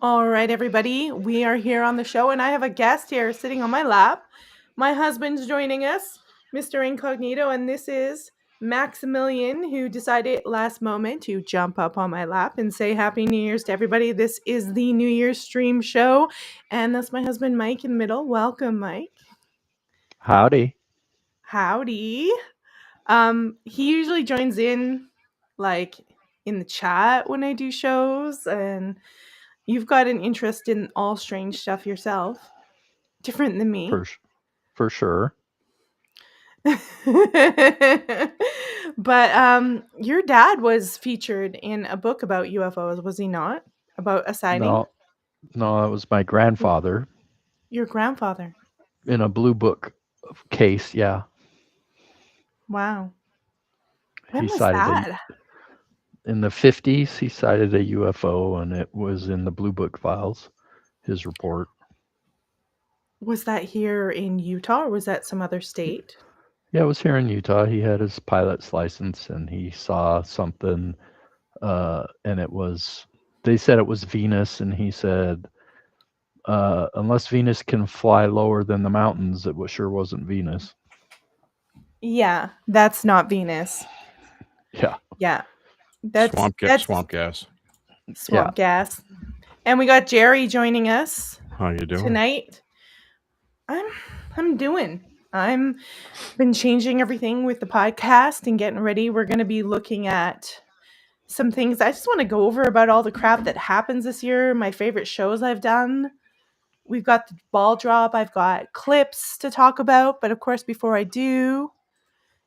All right, everybody. We are here on the show, and I have a guest here sitting on my lap. My husband's joining us, Mr. Incognito, and this is Maximilian, who decided last moment to jump up on my lap and say Happy New Year's to everybody. This is the New Year's stream show, and that's my husband, Mike, in the middle. Welcome, Mike. Howdy. Howdy. He usually joins in, like, in the chat when I do shows, and you've got an interest in all strange stuff yourself. Different than me. For sure. But your dad was featured in a book about UFOs, was he not? About a sighting? No, it was my grandfather Your grandfather. in a blue book case, yeah. Wow. When He was sighted that? in the 50s, he sighted a UFO, and it was in the blue book files, his report. Was that here in Utah, or was that some other state? Yeah, it was here in Utah. He had his pilot's license, and he saw something, and they said it was Venus, and he said, unless Venus can fly lower than the mountains, it sure wasn't Venus. Yeah, that's not Venus. Yeah. Yeah. That's swamp gas. Swamp gas. And we got Jerry joining us. How you doing tonight? I'm doing. I'm been changing everything with the podcast and getting ready. We're going to be looking at some things. I just want to go over about all the crap that happens this year, my favorite shows I've done. We've got the ball drop. I've got clips to talk about. But of course, before I do,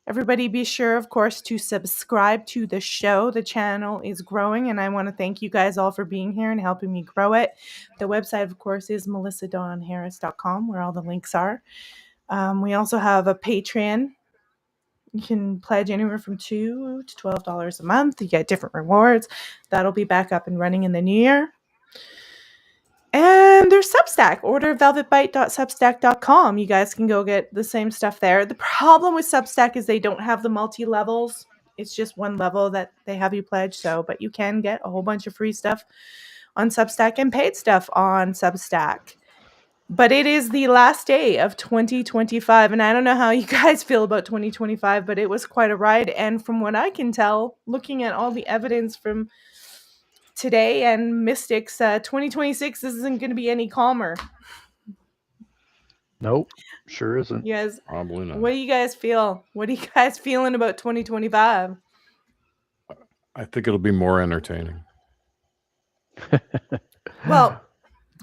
everybody be sure, of course, to subscribe to the show. The channel is growing, and I want to thank you guys all for being here and helping me grow it. The website, of course, is melissadonharris.com, where all the links are. We also have a Patreon. You can pledge anywhere from $2 to $12 a month. You get different rewards. That'll be back up and running in the new year. And there's Substack, ordervelvetbite.substack.com. You guys can go get the same stuff there. The problem with Substack is they don't have the multi-levels. It's just one level that they have you pledge. But you can get a whole bunch of free stuff on Substack and paid stuff on Substack. But it is the last day of 2025, and I don't know how you guys feel about 2025, but it was quite a ride. And from what I can tell, looking at all the evidence from today and Mystics, 2026 isn't going to be any calmer. Nope, sure isn't. Yes. Probably not. What do you guys feel? What are you guys feeling about 2025? I think it'll be more entertaining. Well,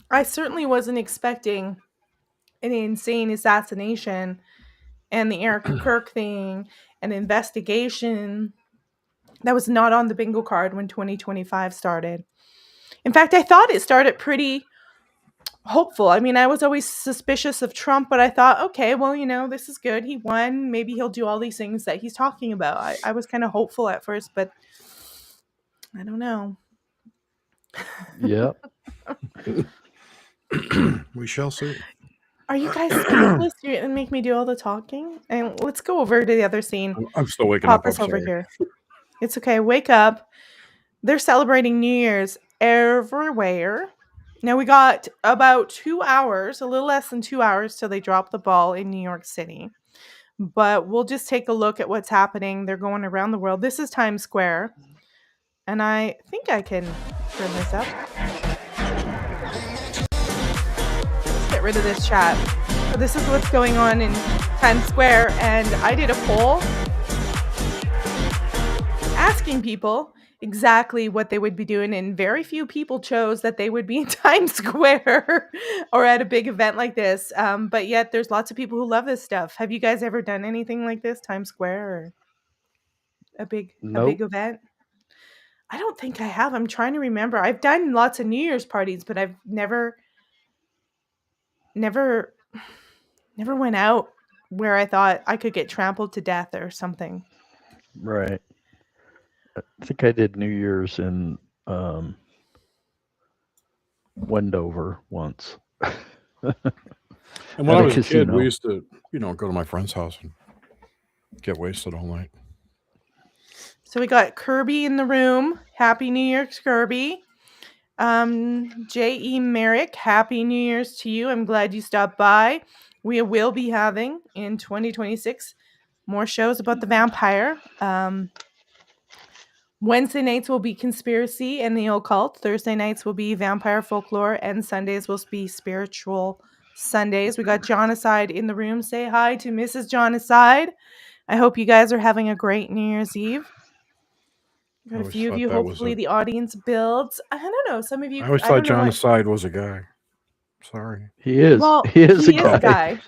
I certainly wasn't expecting an insane assassination and the Kirk thing, an investigation that was not on the bingo card when 2025 started. In fact, I thought it started pretty hopeful. I mean, I was always suspicious of Trump, but I thought, okay, well, this is good. He won. Maybe he'll do all these things that he's talking about. I was kind of hopeful at first, but I don't know. Yep. We shall see. Are you guys speechless? You're going to make me do all the talking? And let's go over to the other scene. I'm still waking up. Pop us over here. It's okay. Wake up. They're celebrating New Year's everywhere. Now we got about 2 hours, a little less than 2 hours till they drop the ball in New York City. But we'll just take a look at what's happening. They're going around the world. This is Times Square. And I think I can turn this up. Let's get rid of this chat. So this is what's going on in Times Square. And I did a poll asking people exactly what they would be doing, and very few people chose that they would be in Times Square or at a big event like this. But yet there's lots of people who love this stuff. Have you guys ever done anything like this, Times Square, or a big event? I don't think I have. I'm trying to remember. I've done lots of New Year's parties, but I've never went out where I thought I could get trampled to death or something. Right. I think I did New Year's in Wendover once. And when I was a kid, we used to, go to my friend's house and get wasted all night. So we got Kirby in the room. Happy New Year, Kirby. J.E. Merrick, Happy New Year's to you. I'm glad you stopped by. We will be having in 2026 more shows about the vampire. Wednesday nights will be conspiracy and the occult. Thursday nights will be vampire folklore, and Sundays will be spiritual Sundays. We got Jonacide in the room. Say hi to Mrs. Jonacide. I hope you guys are having a great New Year's Eve. Got a few of you. Hopefully, the audience builds. I don't know. Some of you. I always thought Jonacide was a guy. Sorry. He is. Well, he is a guy.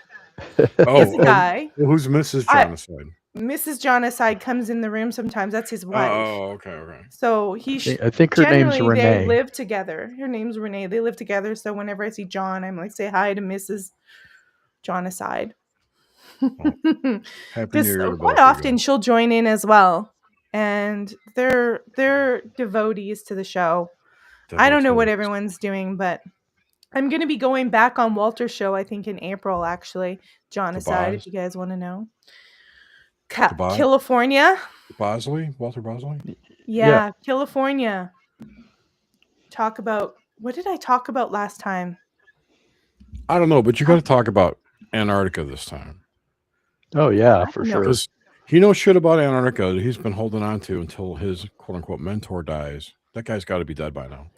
Oh, he's a guy. Who's Mrs. Jonacide? Mrs. Jonacide comes in the room sometimes. That's his wife. Oh, okay. So I think her name's Renee. They live together. Her name's Renee. They live together. So whenever I see John, I'm like, say hi to Mrs. Jonacide. Oh, Happy New Year. Quite often she'll join in as well. And they're devotees to the show. I don't know what everyone's doing, but I'm going to be going back on Walter's show, I think, in April, actually. Jonacide, if you guys want to know. California. Walter Bosley? Yeah, California. What did I talk about last time? I don't know, but you got to talk about Antarctica this time. Oh, yeah, for sure. Because he knows shit about Antarctica that he's been holding on to until his quote-unquote mentor dies. That guy's got to be dead by now.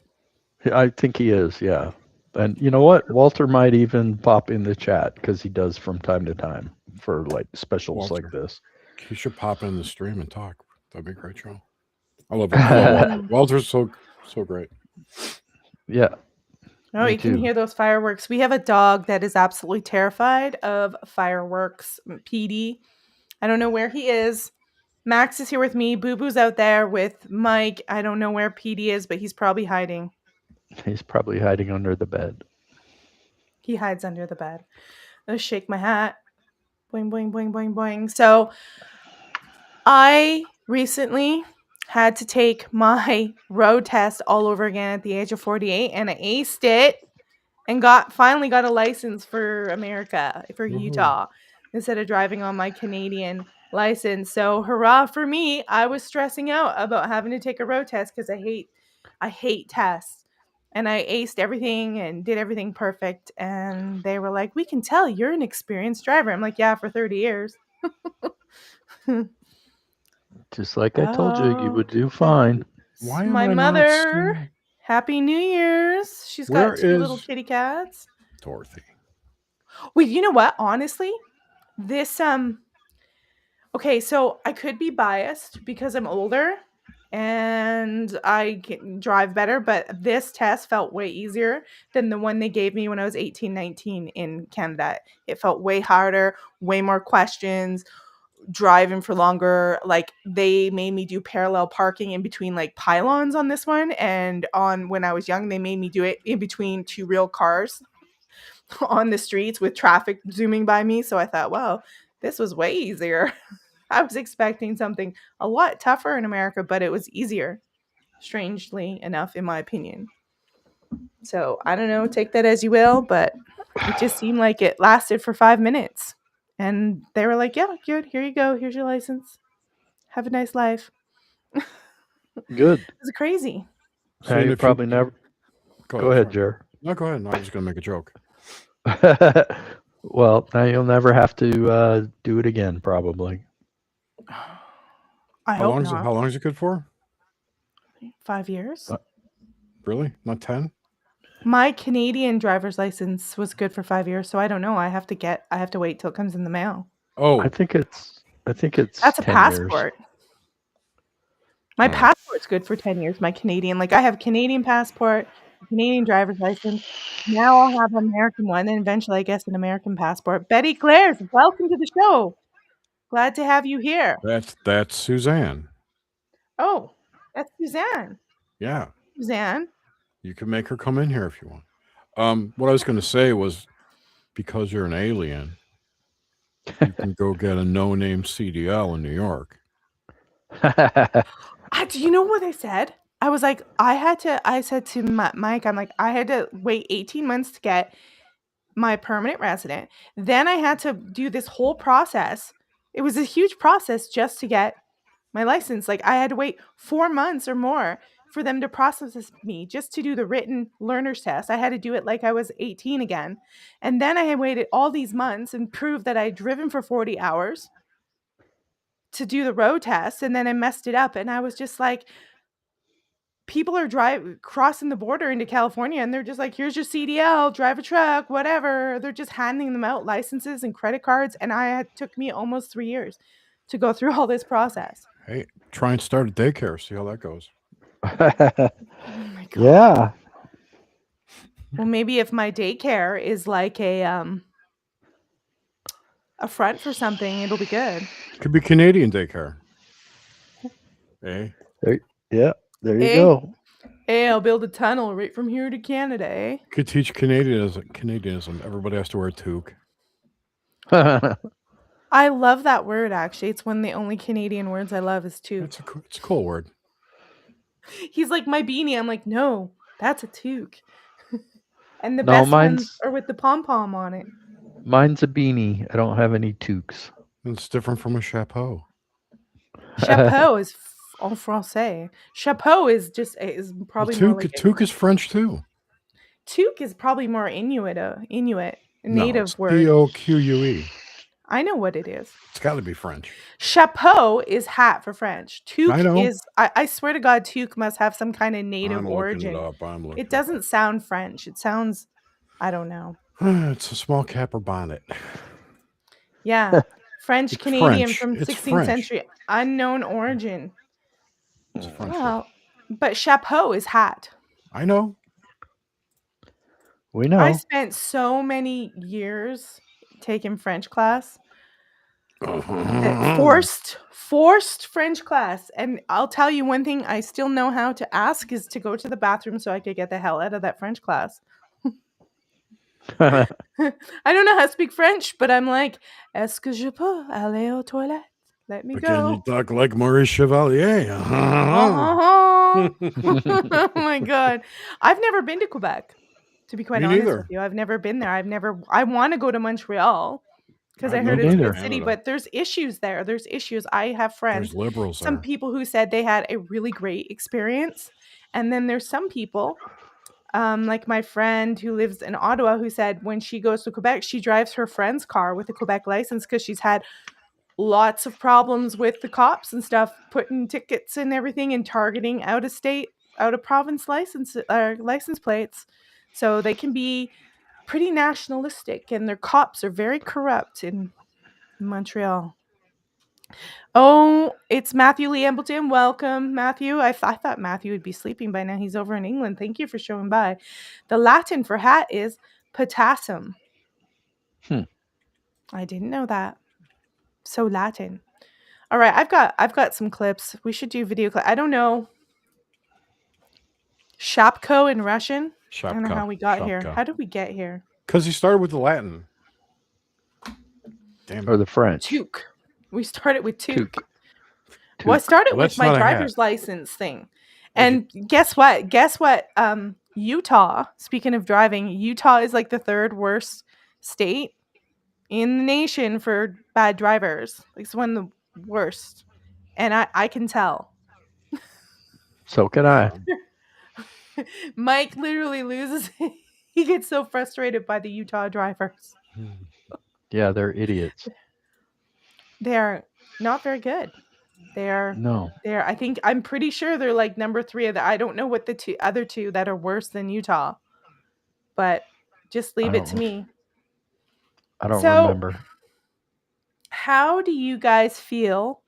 I think he is, yeah. And you know what? Walter might even pop in the chat because he does from time to time for like specials like this. He should pop in the stream and talk. That'd be a great show. I love it. Walter's so great. Yeah. Oh, you can hear those fireworks. We have a dog that is absolutely terrified of fireworks. PD. I don't know where he is. Max is here with me. Boo Boo's out there with Mike. I don't know where PD is, but he's probably hiding. He's probably hiding under the bed. He hides under the bed. Let's shake my hat. Boing, boing, boing, boing, boing. So I recently had to take my road test all over again at the age of 48, and I aced it and finally got a license for America, for Utah, instead of driving on my Canadian license. So hurrah for me. I was stressing out about having to take a road test because I hate tests. And I aced everything and did everything perfect. And they were like, we can tell you're an experienced driver. I'm like, yeah, for 30 years. Just like I told you, you would do fine. Why am my mother? Happy New Year's. She's got 2 little kitty cats. Dorothy. Wait, you know what? Honestly, this okay, so I could be biased because I'm older and I can drive better, but this test felt way easier than the one they gave me when I was 18, 19 in Canada. It felt way harder, way more questions, driving for longer. Like they made me do parallel parking in between like pylons on this one, and on when I was young they made me do it in between 2 real cars on the streets with traffic zooming by me. So I thought, wow, this was way easier. I was expecting something a lot tougher in America, but it was easier, strangely enough, in my opinion. So I don't know, take that as you will, but it just seemed like it lasted for 5 minutes. And they were like, yeah, good. Here you go. Here's your license. Have a nice life. Good. It was crazy. So you probably never. Go ahead, Jer. No, go ahead. No, I was going to make a joke. Well, now you'll never have to do it again, probably. I hope not. How long is it good for? 5 years. Really? Not 10? My Canadian driver's license was good for 5 years, so I don't know. I have to wait till it comes in the mail. Oh, I think it's. That's a passport. Years. My passport's good for 10 years. My Canadian, like I have a Canadian passport, a Canadian driver's license. Now I'll have an American one, and eventually, I guess, an American passport. Betty Claire's, welcome to the show. Glad to have you here. That's Suzanne. Oh, that's Suzanne. Yeah. Suzanne. You can make her come in here if you want. What I was going to say was, because you're an alien, you can go get a no-name CDL in New York. Do you know what I said? I was like, I said to Mike, I'm like, I had to wait 18 months to get my permanent resident. Then I had to do this whole process. It was a huge process just to get my license. Like I had to wait 4 months or more for them to process me just to do the written learner's test. I had to do it like I was 18 again. And then I had waited all these months and proved that I'd driven for 40 hours to do the road test. And then I messed it up. And I was just like, people are crossing the border into California and they're just like, here's your CDL, drive a truck, whatever. They're just handing them out licenses and credit cards. And took me almost 3 years to go through all this process. Hey, try and start a daycare. See how that goes. Oh my God. Yeah. Well, maybe if my daycare is like a front for something, it'll be good. Could be Canadian daycare. Hey, Yeah. There you Eh? go. Hey, I'll build a tunnel right from here to Canada, eh? could teach Canadianism. Everybody has to wear a toque. I love that word, actually. It's one of the only Canadian words I love is toque. It's a cool word. He's like, my beanie. I'm like, no, that's a toque. And the No, best ones mine's are with the pom-pom on it. mine's a beanie. I don't have any toques. It's different from a chapeau. Chapeau is en français. Chapeau is probably more like Toque is French too. toque is probably more Inuit No, native it's word. Toque. I know what it is. It's got to be French. Chapeau is hat for French. Toque I know. is, I swear to God, toque must have some kind of native origin. It doesn't sound French. It sounds, I don't know. It's a small cap or bonnet. Yeah. French It's Canadian French. from It's 16th French. century. Unknown origin. It's a French Well, but chapeau is hat. I know. We know. I spent so many years taking French class. Forced French class. And I'll tell you one thing I still know how to ask is to go to the bathroom so I could get the hell out of that French class. I don't know how to speak French, but I'm like, est-ce que je peux aller aux toilettes? Let me But go. can you talk like Maurice Chevalier? Oh my God. I've never been to Quebec, to be quite Me honest neither. with you. I've never been there. I want to go to Montreal because I I've heard never it's a been to good city, Canada. but there's issues there. There's issues. I have friends, There's liberals some there. people who said they had a really great experience. And then there's some people, like my friend who lives in Ottawa, who said when she goes to Quebec, she drives her friend's car with a Quebec license because she's had lots of problems with the cops and stuff, putting tickets and everything and targeting out of state, out of province license plates. So they can be pretty nationalistic and their cops are very corrupt in Montreal. Oh, it's Matthew Lee Embleton. Welcome, Matthew. I thought Matthew would be sleeping by now. He's over in England. Thank you for showing by. The Latin for hat is potassum. I didn't know that. So Latin. All right, I've got some clips. We should do video clip. I don't know. Shapko in Russian. I don't know how we got here. How did we get here? Because he started with the Latin. Damn Or it. the French. Toque. We started with toque. Toque. Well, I started Well, with that's my not a hat. driver's license thing. And guess what? Utah, speaking of driving, Utah is like the third worst state in the nation for bad drivers. Like it's one of the worst. And I can tell. So can I. Mike literally loses. He gets so frustrated by the Utah drivers. Yeah, they're idiots. They're not very good. No. I'm pretty sure they're like number 3 of the. I don't know what the other two that are worse than Utah, but just leave it to me. I don't remember. How do you guys feel?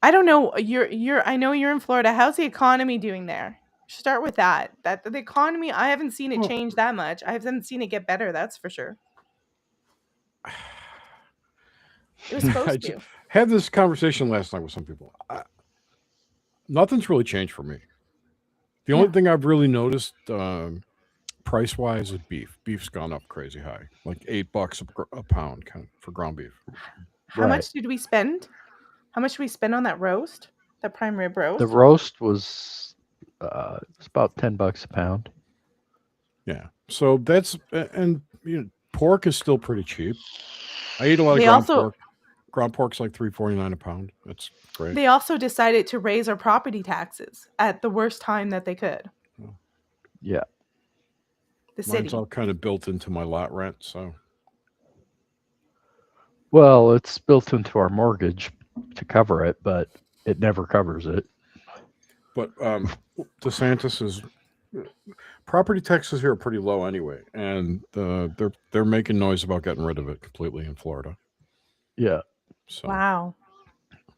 I don't know. I know you're in Florida. How's the economy doing there? Start with that. That the economy, I haven't seen it change that much. I haven't seen it get better, that's for sure. It was supposed to. Had this conversation last night with some people. Nothing's really changed for me. The only thing I've really noticed price-wise is beef. Beef's gone up crazy high, like $8 a pound for ground beef. How much did we spend? How much did we spend on that roast? That prime rib roast? The roast was it's about $10 a pound. Yeah. So that's, and pork is still pretty cheap. I eat a lot of ground pork. ground pork's like $3.49 a pound. That's great. They also decided to raise our property taxes at the worst time that they could. Yeah. The Mine's city. all kind of built into my lot rent, so Well, it's built into our mortgage to cover it, but it never covers it. but DeSantis is property taxes here are pretty low anyway, and they're making noise about getting rid of it completely in Florida. Yeah. So Wow.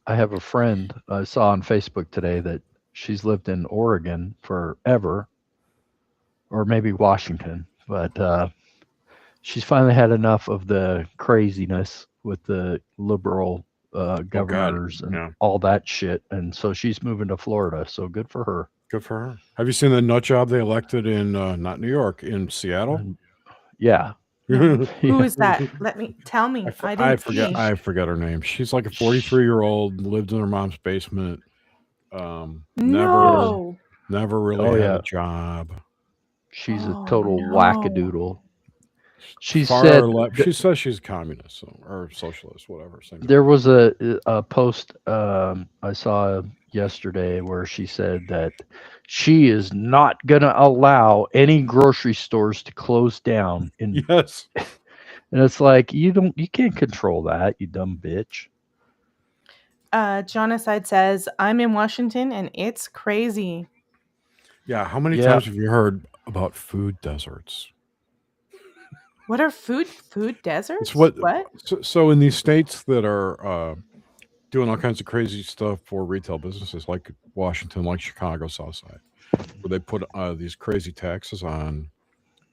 I have a friend I saw on Facebook today that she's lived in Oregon forever, or maybe Washington, but she's finally had enough of the craziness with the liberal governors and yeah. all that shit, and so she's moving to Florida. So good for her. Good for her. Have you seen the nut job they elected in not New York, in Seattle? And yeah. No. Who is that? Tell me. I didn't see. I forget her name. She's like a 43-year-old, lived in her mom's basement. No. Never really had a job. She's a total no. wackadoodle. She Far said left. She says she's communist or socialist, whatever. Same there was a post I saw yesterday where she said that she is not going to allow any grocery stores to close down. Yes. And it's like, you can't control that, you dumb bitch. Jonaside says, I'm in Washington and it's crazy. Yeah. How many times have you heard about food deserts? What are food deserts? It's what? So in these states that are doing all kinds of crazy stuff for retail businesses, like Washington, like Chicago, Southside, where they put these crazy taxes on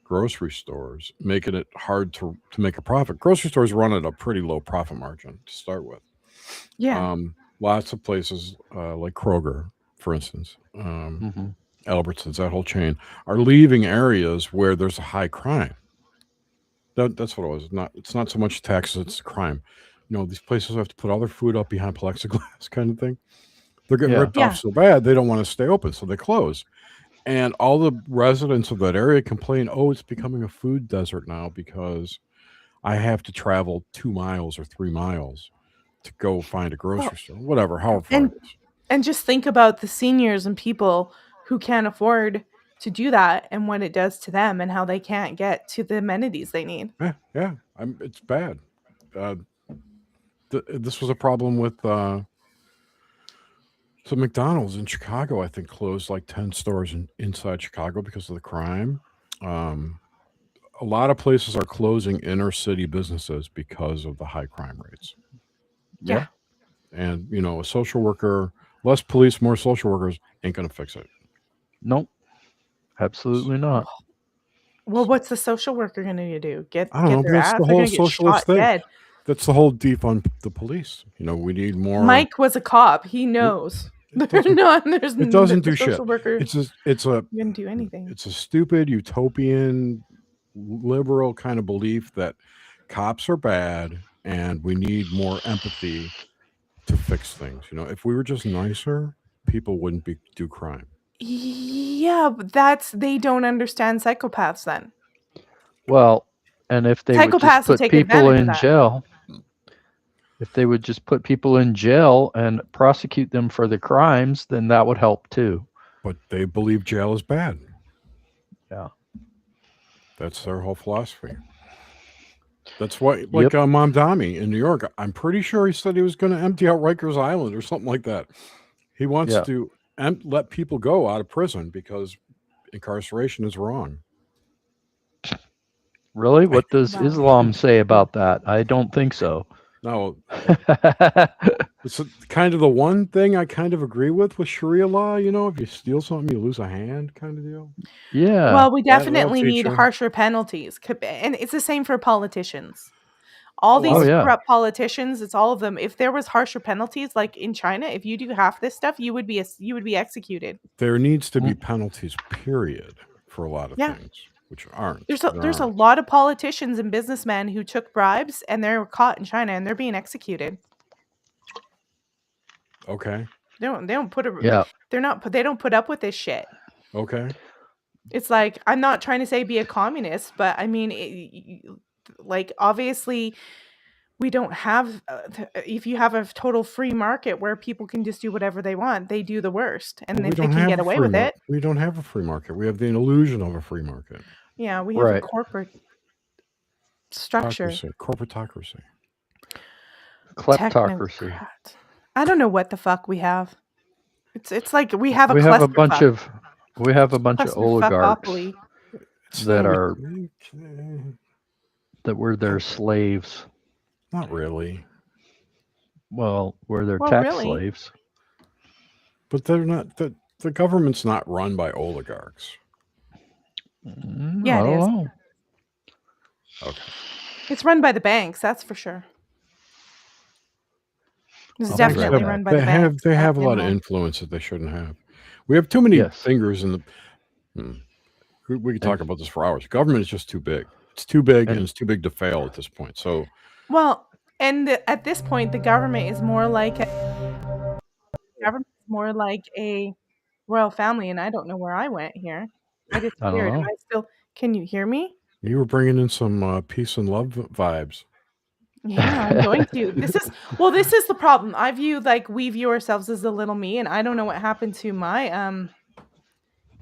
grocery stores, making it hard to make a profit. Grocery stores run at a pretty low profit margin to start with. Yeah. Lots of places like Kroger, for instance, Albertsons, that whole chain, are leaving areas where there's a high crime. That's what it was. It's not so much taxes, it's crime. You know, these places have to put all their food up behind plexiglass kind of thing. They're getting ripped off so bad, they don't want to stay open, so they close. And all the residents of that area complain, oh, it's becoming a food desert now because I have to travel 2 miles or 3 miles to go find a grocery store, whatever, however far it is. And just think about the seniors and people who can't afford to do that and what it does to them and how they can't get to the amenities they need. Yeah. It's bad. This was a problem with so McDonald's in Chicago, I think, closed like 10 stores inside Chicago because of the crime. A lot of places are closing inner city businesses because of the high crime rates. Yeah. And, you know, a social worker, less police, more social workers ain't going to fix it. Nope. Absolutely not. Well, what's the social worker going to do? I don't know. Their That's ass? the They're whole gonna get socialist shot thing. dead. That's the whole defund the police. You know, we need more. Mike was a cop. He knows. It doesn't do shit. Social worker. It's a didn't do anything. It's a stupid utopian liberal kind of belief that cops are bad and we need more empathy to fix things. You know, if we were just nicer, people wouldn't do crime. Yeah, but they don't understand psychopaths then. Well, and if they would just put people in jail, if they would just put people in jail and prosecute them for the crimes, then that would help too. But they believe jail is bad. Yeah. That's their whole philosophy. That's why, like Mamdani in New York, I'm pretty sure he said he was going to empty out Rikers Island or something like that. He wants to let people go out of prison because incarceration is wrong. Really? What does Islam say about that? I don't think so. No. It's kind of the one thing I kind of agree with Sharia law. You know, if you steal something, you lose a hand kind of deal. Yeah. Well, we definitely need harsher penalties. And it's the same for politicians. All these corrupt politicians, it's all of them. If there was harsher penalties, like in China, if you do half this stuff, you would be executed. There needs to be penalties, period, for a lot of things, which aren't. There's a lot of politicians and businessmen who took bribes and they're caught in China and they're being executed. Okay. They don't put up with this shit. Okay. It's like, I'm not trying to say be a communist, but I mean, like, obviously we don't have if you have a total free market where people can just do whatever they want, they do the worst, and But we if they don't can have get a away free with market. it, We don't have a free market. We have the illusion of a free market. yeah, we have a Right. corporate structure. Corporatocracy. Kleptocracy. Technocrat. I don't know what the fuck we have. It's like we have a We have a bunch clusterfuck. of oligarchs Clusterfuckopoly. that are Okay. that were their slaves. Not really. Well, we're their Well, tax really? slaves. But they're not. The government's not run by oligarchs. Yeah, I it don't is. know. Okay. It's run by the banks, that's for sure. It's I'll Banks definitely have- run by they the have banks. they have a They lot of involve- influence that they shouldn't have. We have too many Yes. fingers in the. We could talk about this for hours. Government is just too big. It's too big, and it's too big to fail at this point. So Well, and at this point, the government is more like a royal family, and I don't know where I went here. I I don't disappeared, and know. I still. Can you hear me? you were bringing in some peace and love vibes. Yeah, I'm going to. This is the problem. We view ourselves as the little me, and I don't know what happened to my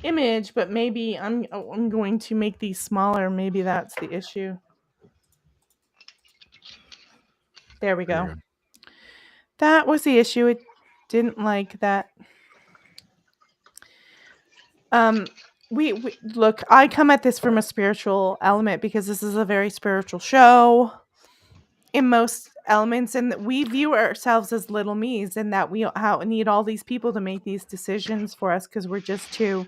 image, but maybe I'm going to make these smaller. Maybe that's the issue. There we There you go. go. That was the issue. It didn't like that. We look, I come at this from a spiritual element because this is a very spiritual show in most elements, and that we view ourselves as little me's, and that we need all these people to make these decisions for us because we're just too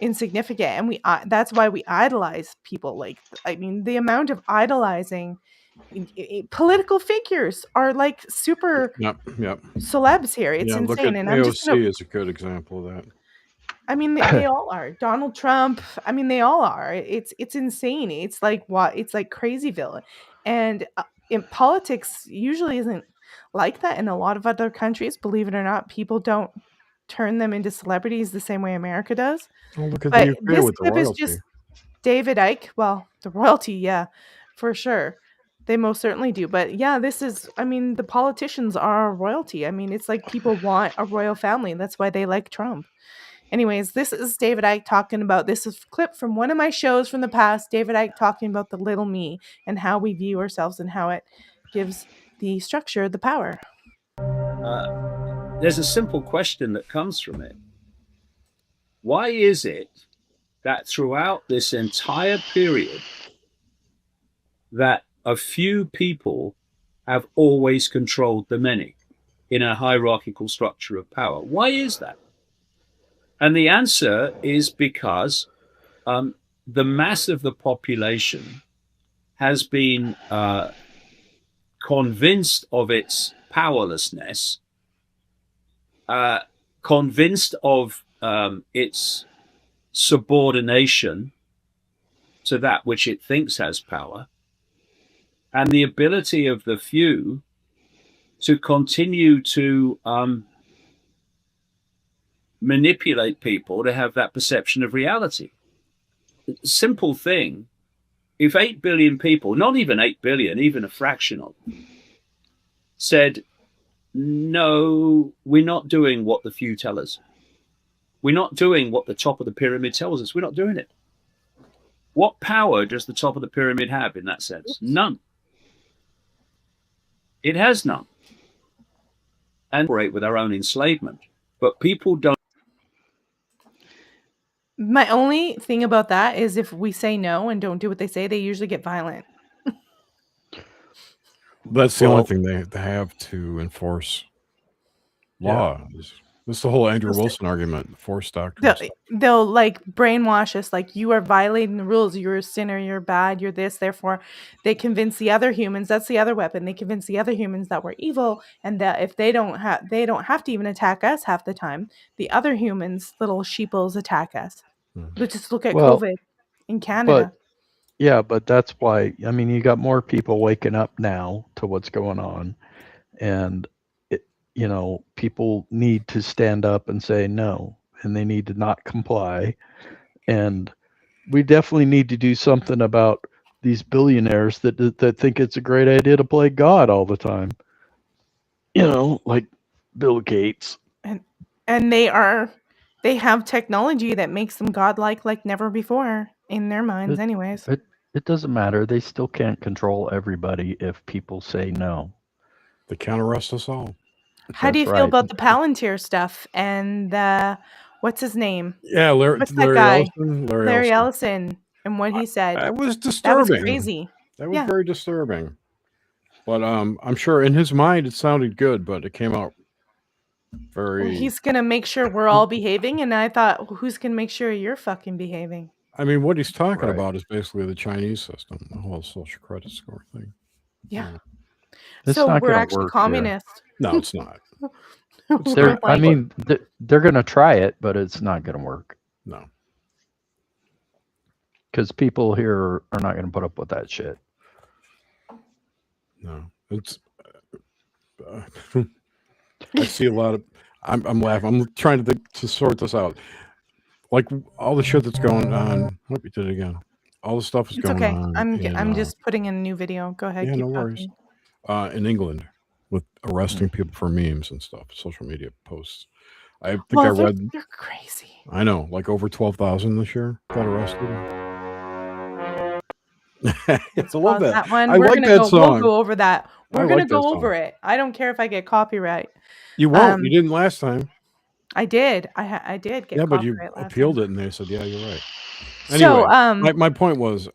insignificant, and that's why we idolize people. Like, I mean, the amount of idolizing political figures are like super Yep. celebs here. It's Yeah. Look insane, at and I'm just gonna. AOC is a good example of that. I mean, they all are. Donald Trump. I mean, they all are. It's insane. It's like what? It's like Crazyville, and in politics usually isn't like that in a lot of other countries. Believe it or not, people don't turn them into celebrities the same way America does. Oh, look at But the UK this with the clip is royalty. just David Icke. Well, the royalty, yeah, for sure. They most certainly do. But yeah, this is, I mean, the politicians are royalty. I mean, it's like people want a royal family. That's why they like Trump. Anyways, this is David Icke talking about, this is a clip from one of my shows from the past, David Icke talking about the little me and how we view ourselves and how it gives the structure the power. There's a simple question that comes from it. Why is it that throughout this entire period that a few people have always controlled the many in a hierarchical structure of power? Why is that? And the answer is because the mass of the population has been convinced of its powerlessness, convinced of its subordination to that which it thinks has power, and the ability of the few to continue to manipulate people to have that perception of reality. Simple thing. If 8 billion people, not even 8 billion, even a fraction of them, said, no, we're not doing what the few tell us. We're not doing what the top of the pyramid tells us. We're not doing it. What power does the top of the pyramid have in that sense? None. It has none. And operate with our own enslavement. But people don't. My only thing about that is if we say no and don't do what they say, they usually get violent. That's the only thing they have to enforce law. This is the whole Andrew Wilson argument, force doctrine. They'll like brainwash us, like, you are violating the rules, you're a sinner, you're bad, you're this. Therefore, they convince the other humans, that's the other weapon. They convince the other humans that we're evil, and that if they don't have to even attack us half the time. The other humans, little sheeples, attack us. But just look at COVID in Canada. But that's why, I mean, you got more people waking up now to what's going on, and people need to stand up and say no, and they need to not comply. And we definitely need to do something about these billionaires that think it's a great idea to play God all the time. Like Bill Gates. And they have technology that makes them godlike like never before in their minds, anyways. It doesn't matter. They still can't control everybody if people say no. They can't arrest us all. How do you That's feel right. about the Palantir stuff and what's his name? Yeah, What's that Larry guy? Ellison. Larry Ellison and what he said. That was That was disturbing. crazy. That was Yeah. very disturbing. But I'm sure in his mind it sounded good, but it came out very. Well, he's gonna make sure we're all behaving, and I thought, well, who's gonna make sure you're fucking behaving? I mean, what he's talking Right. about is basically the Chinese system, the whole social credit score thing. Yeah. It's So not we're gonna actually work here. communist. No, it's not. We're like- They're going to try it, but it's not going to work No. because people here are not going to put up with that shit. No, it's. I see a lot of. I'm laughing. I'm trying to sort this out. Like all the shit that's going on. What we did again? All the stuff is It's going okay. on. I'm just putting in a new video. Go ahead. Yeah, keep no worries. talking. In England, with arresting people for memes and stuff, social media posts. I think Well, I read. they're crazy. I know, like over 12,000 this year got arrested. I love that. That one. I We're like gonna that go, song. We'll go over that. We're I gonna like go that over song. it. I don't care if I get copyright. You won't. You didn't last time. I did. I did get Yeah, but you copyright last appealed time. it, and they said, "Yeah, you're right." Anyway, So my point was,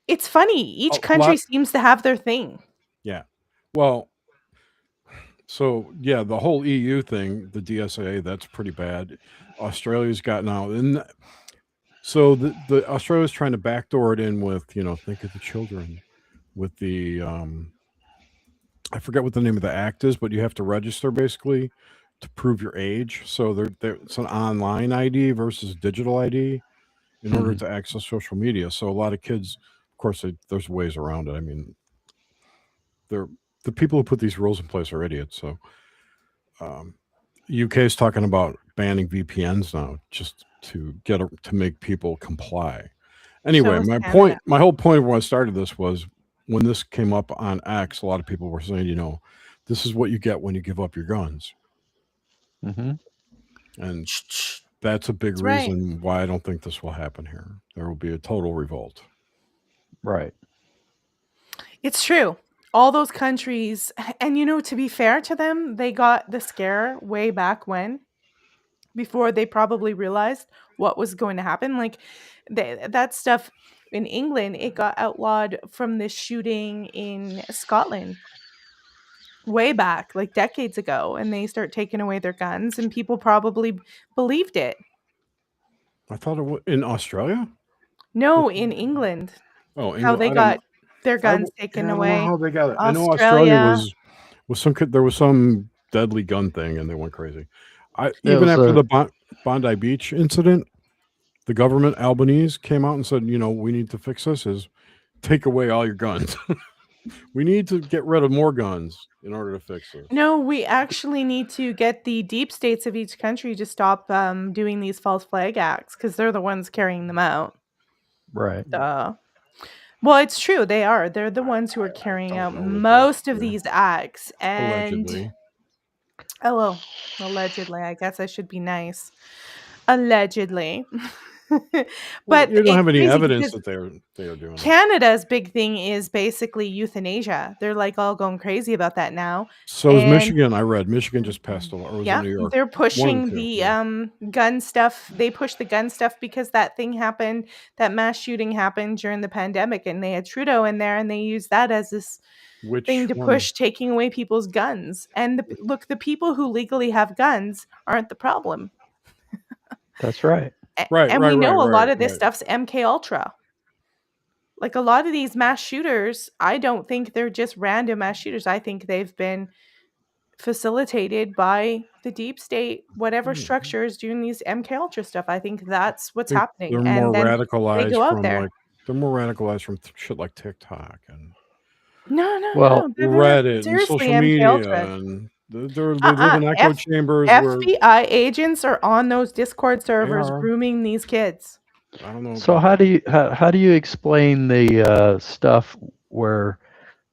it's funny. Each a country lot- seems to have their thing. yeah. Well, so yeah, the whole EU thing, the DSA, that's pretty bad. Australia's gotten out, and so the Australia's trying to backdoor it in with, think of the children, with the I forget what the name of the act is, but you have to register basically to prove your age. So it's an online ID versus digital ID in order to access social media. So a lot of kids, of course, there's ways around it. I mean, the people who put these rules in place are idiots. So UK is talking about banning VPNs now just to make people comply. Anyway, my whole point when I started this was when this came up on X, a lot of people were saying, this is what you get when you give up your guns. Mm-hmm. And that's a big reason why I don't think this will happen here. There will be a total revolt. Right. It's true. All those countries, and to be fair to them, they got the scare way back when, before they probably realized what was going to happen. Like that stuff in England, it got outlawed from this shooting in Scotland way back, like decades ago, and they start taking away their guns, and people probably believed it. I thought it was in Australia. No, in England. Oh, how they got their guns taken away. I don't know how they got it. I know Australia was there was some deadly gun thing, and they went crazy. Even after the Bondi Beach incident, the government, Albanese, came out and said, we need to fix this. Is take away all your guns. We need to get rid of more guns in order to fix this. No, we actually need to get the deep states of each country to stop doing these false flag acts, because they're the ones carrying them out. Right. Well, it's true. They are. They're the ones who are carrying out most of these acts. And Allegedly. Oh, well, allegedly. I guess I should be nice. Allegedly. But you don't have any evidence that they are doing it. Canada's big thing is basically euthanasia. They're like all going crazy about that now. So is Michigan. I read Michigan just passed a law. Or was it New York? They're pushing the gun stuff. They push the gun stuff because that thing happened, that mass shooting happened during the pandemic, and they had Trudeau in there, and they used that as this thing to push taking away people's guns. And look, the people who legally have guns aren't the problem. That's right. And we know a lot of this stuff's MK Ultra. Like a lot of these mass shooters, I don't think they're just random mass shooters. I think they've been facilitated by the deep state, whatever structure is doing these MK Ultra stuff. I think that's what's happening. They're more radicalized they're more radicalized from shit like TikTok and Reddit and social media, and they live in echo chambers. FBI agents are on those Discord servers grooming these kids. I don't know. So how do you explain the stuff where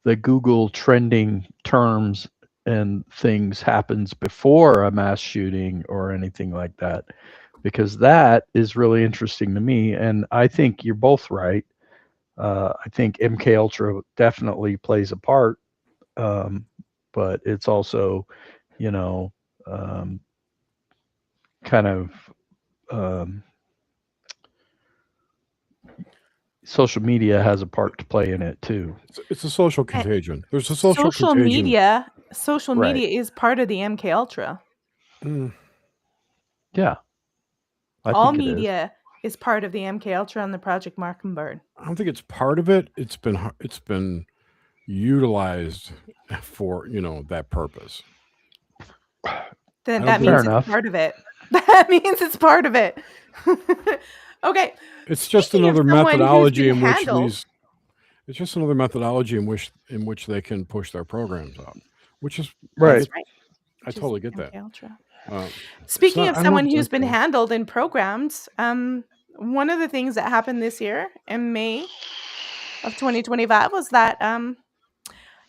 the Google trending terms and things happens before a mass shooting or anything like that? Because that is really interesting to me, and I think you're both right. I think MK Ultra definitely plays a part, but it's also, you know, kind of social media has a part to play in it too. It's a social contagion. There's a social contagion. Social Right. media is part of the MK Ultra. Mm, Yeah, I All think it is. media is part of the MK Ultra and the Project Mockingbird. I don't think it's part of it. It's been utilized for that purpose. Then I that don't means Fair it's enough. part of it. That means it's part of it. Okay. It's just Speaking of another someone who's methodology been in which handled- these. It's just another methodology in which they can push their programs out. Which is Right. That's right. I Which is totally get that. MK Ultra. It's Speaking not- of I don't know if someone it's who's been MK. handled and programmed, one of the things that happened this year in May of 2025 was that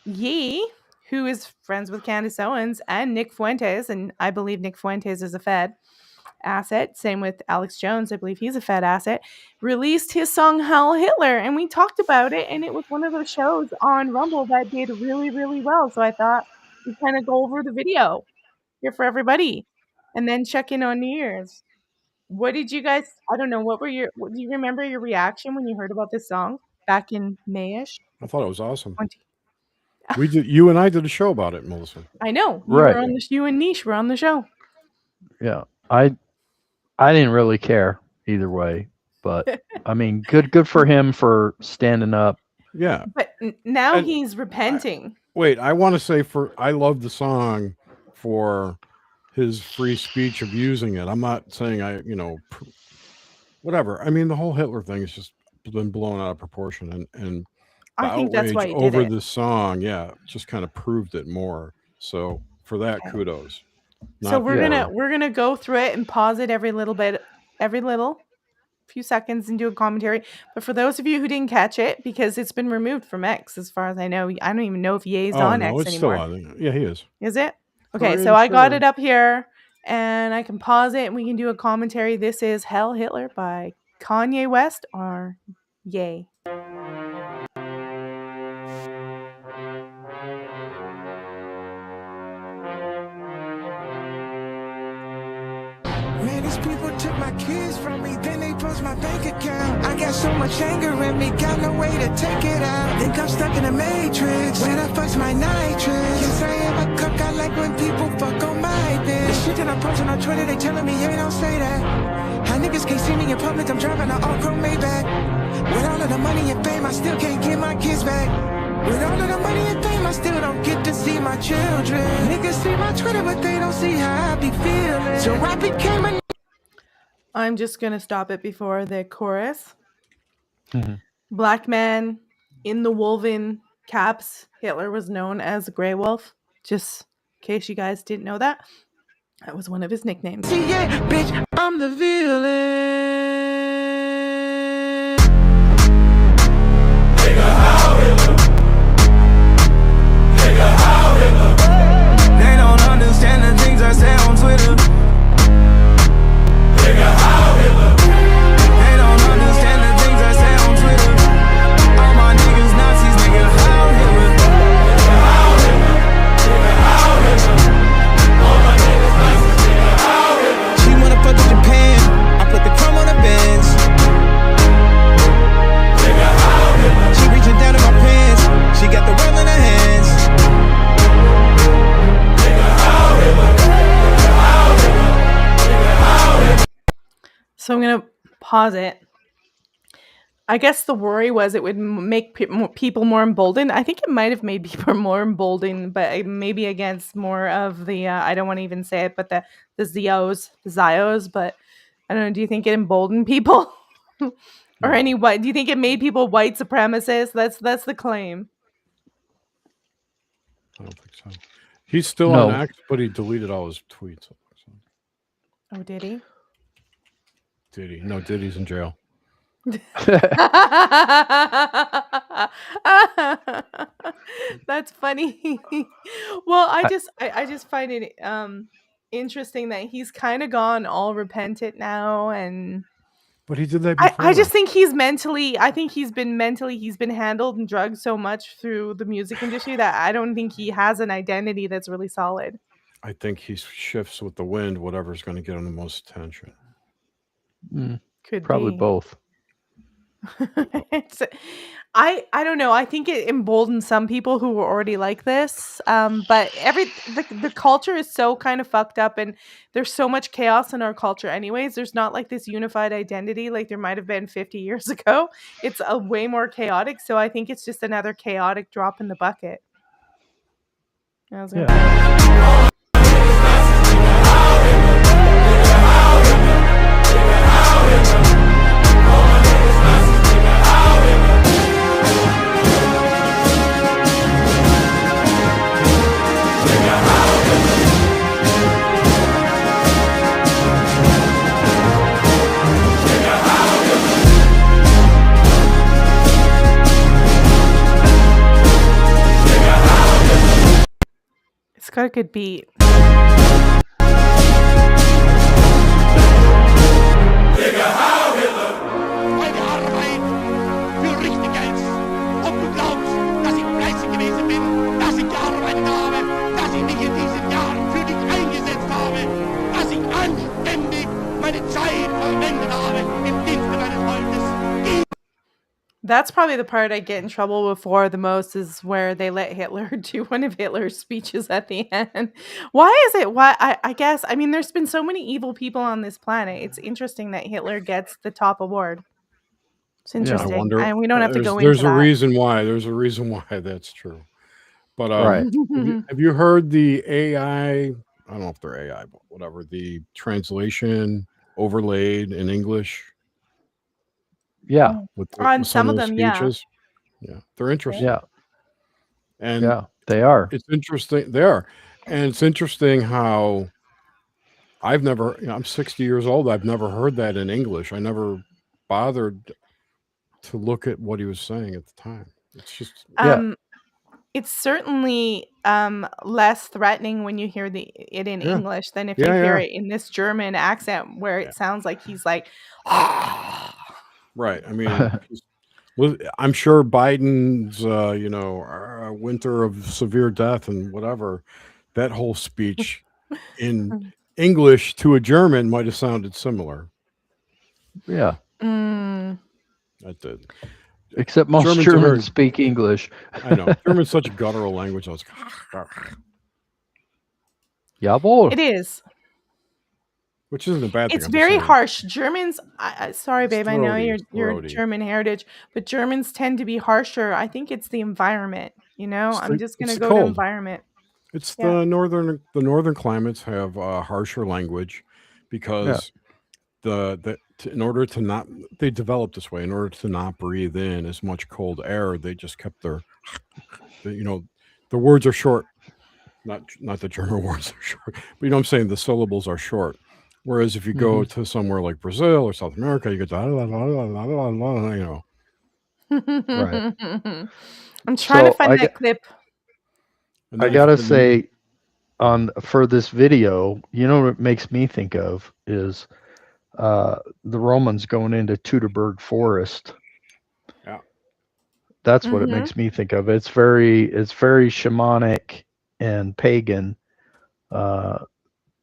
Ye, who is friends with Candace Owens and Nick Fuentes, and I believe Nick Fuentes is a Fed asset, same with Alex Jones, I believe he's a Fed asset, released his song Heil Hitler, and we talked about it, and it was one of those shows on Rumble that did really, really well, so I thought we'd kind of go over the video here for everybody, and then check in on New Year's. What did you guys, I don't know, do you remember your reaction when you heard about this song back in Mayish? I thought it was awesome. 20 You and I did a show about it, Melissa. I know. Right. You and Niche were on the show. Yeah, I didn't really care either way, but I mean, good for him for standing up. Yeah. But now And he's repenting. Wait, I want to say I love the song for his free speech of using it. I'm not saying whatever. I mean, the whole Hitler thing has just been blown out of proportion, and the I think that's why outrage he did over it. this song, just kind of proved it more. So for that, Okay. kudos. So Not we're gonna go through it and pause it every few seconds and do a commentary. But for those of you who didn't catch it, because it's been removed from X, as far as I know, I don't even know if Ye's on X it's anymore. still on. Yeah, he is. Is it? Okay, Pretty so I got sure. it up here, and I can pause it, and we can do a commentary. This is Heil Hitler by Kanye West or Ye. Man, these people took my kids from me, then they froze my bank account. I got so much anger in me, got no way to take it out. Think I'm stuck in a matrix, when I fuck's my nitrous. Yes, I am a cook, I like when people fuck on my bitch. The shit that I'm posting on Twitter, they telling me, hey, don't say that. How niggas can't see me in public, I'm driving an all-chrome Maybach. With all of the money and fame, I still can't get my kids back. With all of the money and fame, I still don't get to see my children. Niggas see my Twitter, but they don't see how I be feeling. So I became a I'm just going to stop it before the chorus. Mhm. Black man in the woven caps. Hitler was known as the Grey Wolf. Just in case you guys didn't know that. That was one of his nicknames. yeah, bitch, I'm the villain. They don't understand the things I say on Twitter. They don't understand the things I say on Twitter. All my niggas Nazis, nigga, how Hitler. She wanna fuck with Japan. I put the chrome on the Benz. She reaching down in my pants. She got the world in her hands. So I'm going to pause it. I guess the worry was it would make people more emboldened. I think it might have made people more emboldened, but maybe against more of the, I don't want to even say it, but the Zios, but I don't know. Do you think it emboldened people? Or any white? Do you think it made people white supremacists? That's the claim. I don't think so. He's still No. on X, but he deleted all his tweets. Oh, did he? Did he? No, Diddy's in jail. That's funny. Well, I just find it interesting that he's kind of gone all repentant now, and But he did that I before. just think I think he's been handled and drugged so much through the music industry that I don't think he has an identity that's really solid. I think he shifts with the wind, whatever's going to get him the most attention. Could Probably be. both. It's, I don't know. I think it emboldens some people who were already like this. But the culture is so kind of fucked up, and there's so much chaos in our culture. Anyways, there's not like this unified identity like there might have been 50 years ago. It's a way more chaotic. So I think it's just another chaotic drop in the bucket. I was gonna Yeah. It's got a good beat. Meine Arbeit für richtig hältst. Ob du glaubst, dass ich fleißig gewesen bin, dass ich gearbeitet habe, dass ich mich in diesen Jahren für dich eingesetzt habe, dass ich anständig meine Zeit verwendet habe im Dienste meines Volkes. That's probably the part I get in trouble for the most, is where they let Hitler do one of Hitler's speeches at the end. Why is it? Why? I guess, I mean, there's been so many evil people on this planet. It's interesting that Hitler gets the top award. It's I interesting. wonder. And we don't have to go There's into a that. reason why. There's a reason why that's true. But Right. have you heard the AI? I don't know if they're AI, but whatever. The translation overlaid in English Yeah. with On with some of those them, yeah. speeches. Yeah, they're interesting. Yeah. And Yeah. They are. it's interesting. They are, and it's interesting how I've never. I'm 60 years old. I've never heard that in English. I never bothered to look at what he was saying at the time. It's just Yeah. It's certainly less threatening when you hear it in Yeah. English than if Yeah, you hear yeah. it in this German accent where Yeah. it sounds like he's like, right. I mean, I'm sure Biden's, winter of severe death and whatever, that whole speech in English to a German might have sounded similar. Yeah. That did. Except most Germans are Germans very- speak English. I know. German's such a guttural language. I was Jawohl. it is. which isn't a bad thing. It's I'm just very saying. harsh. Germans, sorry, It's babe, I know throaty, your throaty. German heritage, but Germans tend to be harsher. I think it's the environment, you know? It's I'm the- just it's going to the go to cold. environment. It's Yeah. the northern climates have harsher language because in order to not, they developed this way in order to not breathe in as much cold air. They just kept the words are short. Not the German words are short, but you know what I'm saying, the syllables are short. Whereas if you go to somewhere like Brazil or South America, you get Right. I'm trying to So find that clip. and I then gotta if you- say, for this video, you know what it makes me think of is the Romans going into Teutoburg Forest. Yeah. That's what it makes me think of. It's very shamanic and pagan.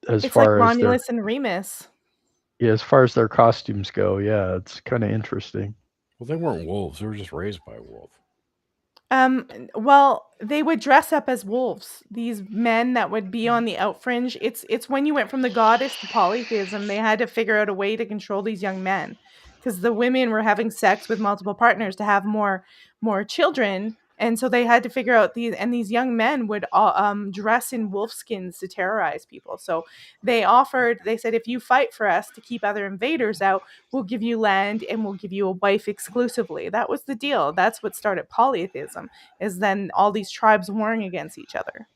As It's like far as Romulus and Remus. as far as their costumes go, yeah, it's kind of interesting. well, they weren't wolves; they were just raised by a wolf. Well, they would dress up as wolves. These men that would be on the out fringe. It's when you went from the goddess to polytheism, they had to figure out a way to control these young men, because the women were having sex with multiple partners to have more children, and so they had to figure out these young men would dress in wolf skins to terrorize people. So they said, if you fight for us to keep other invaders out, we'll give you land and we'll give you a wife exclusively. That was the deal. That's what started polytheism, is then all these tribes warring against each other.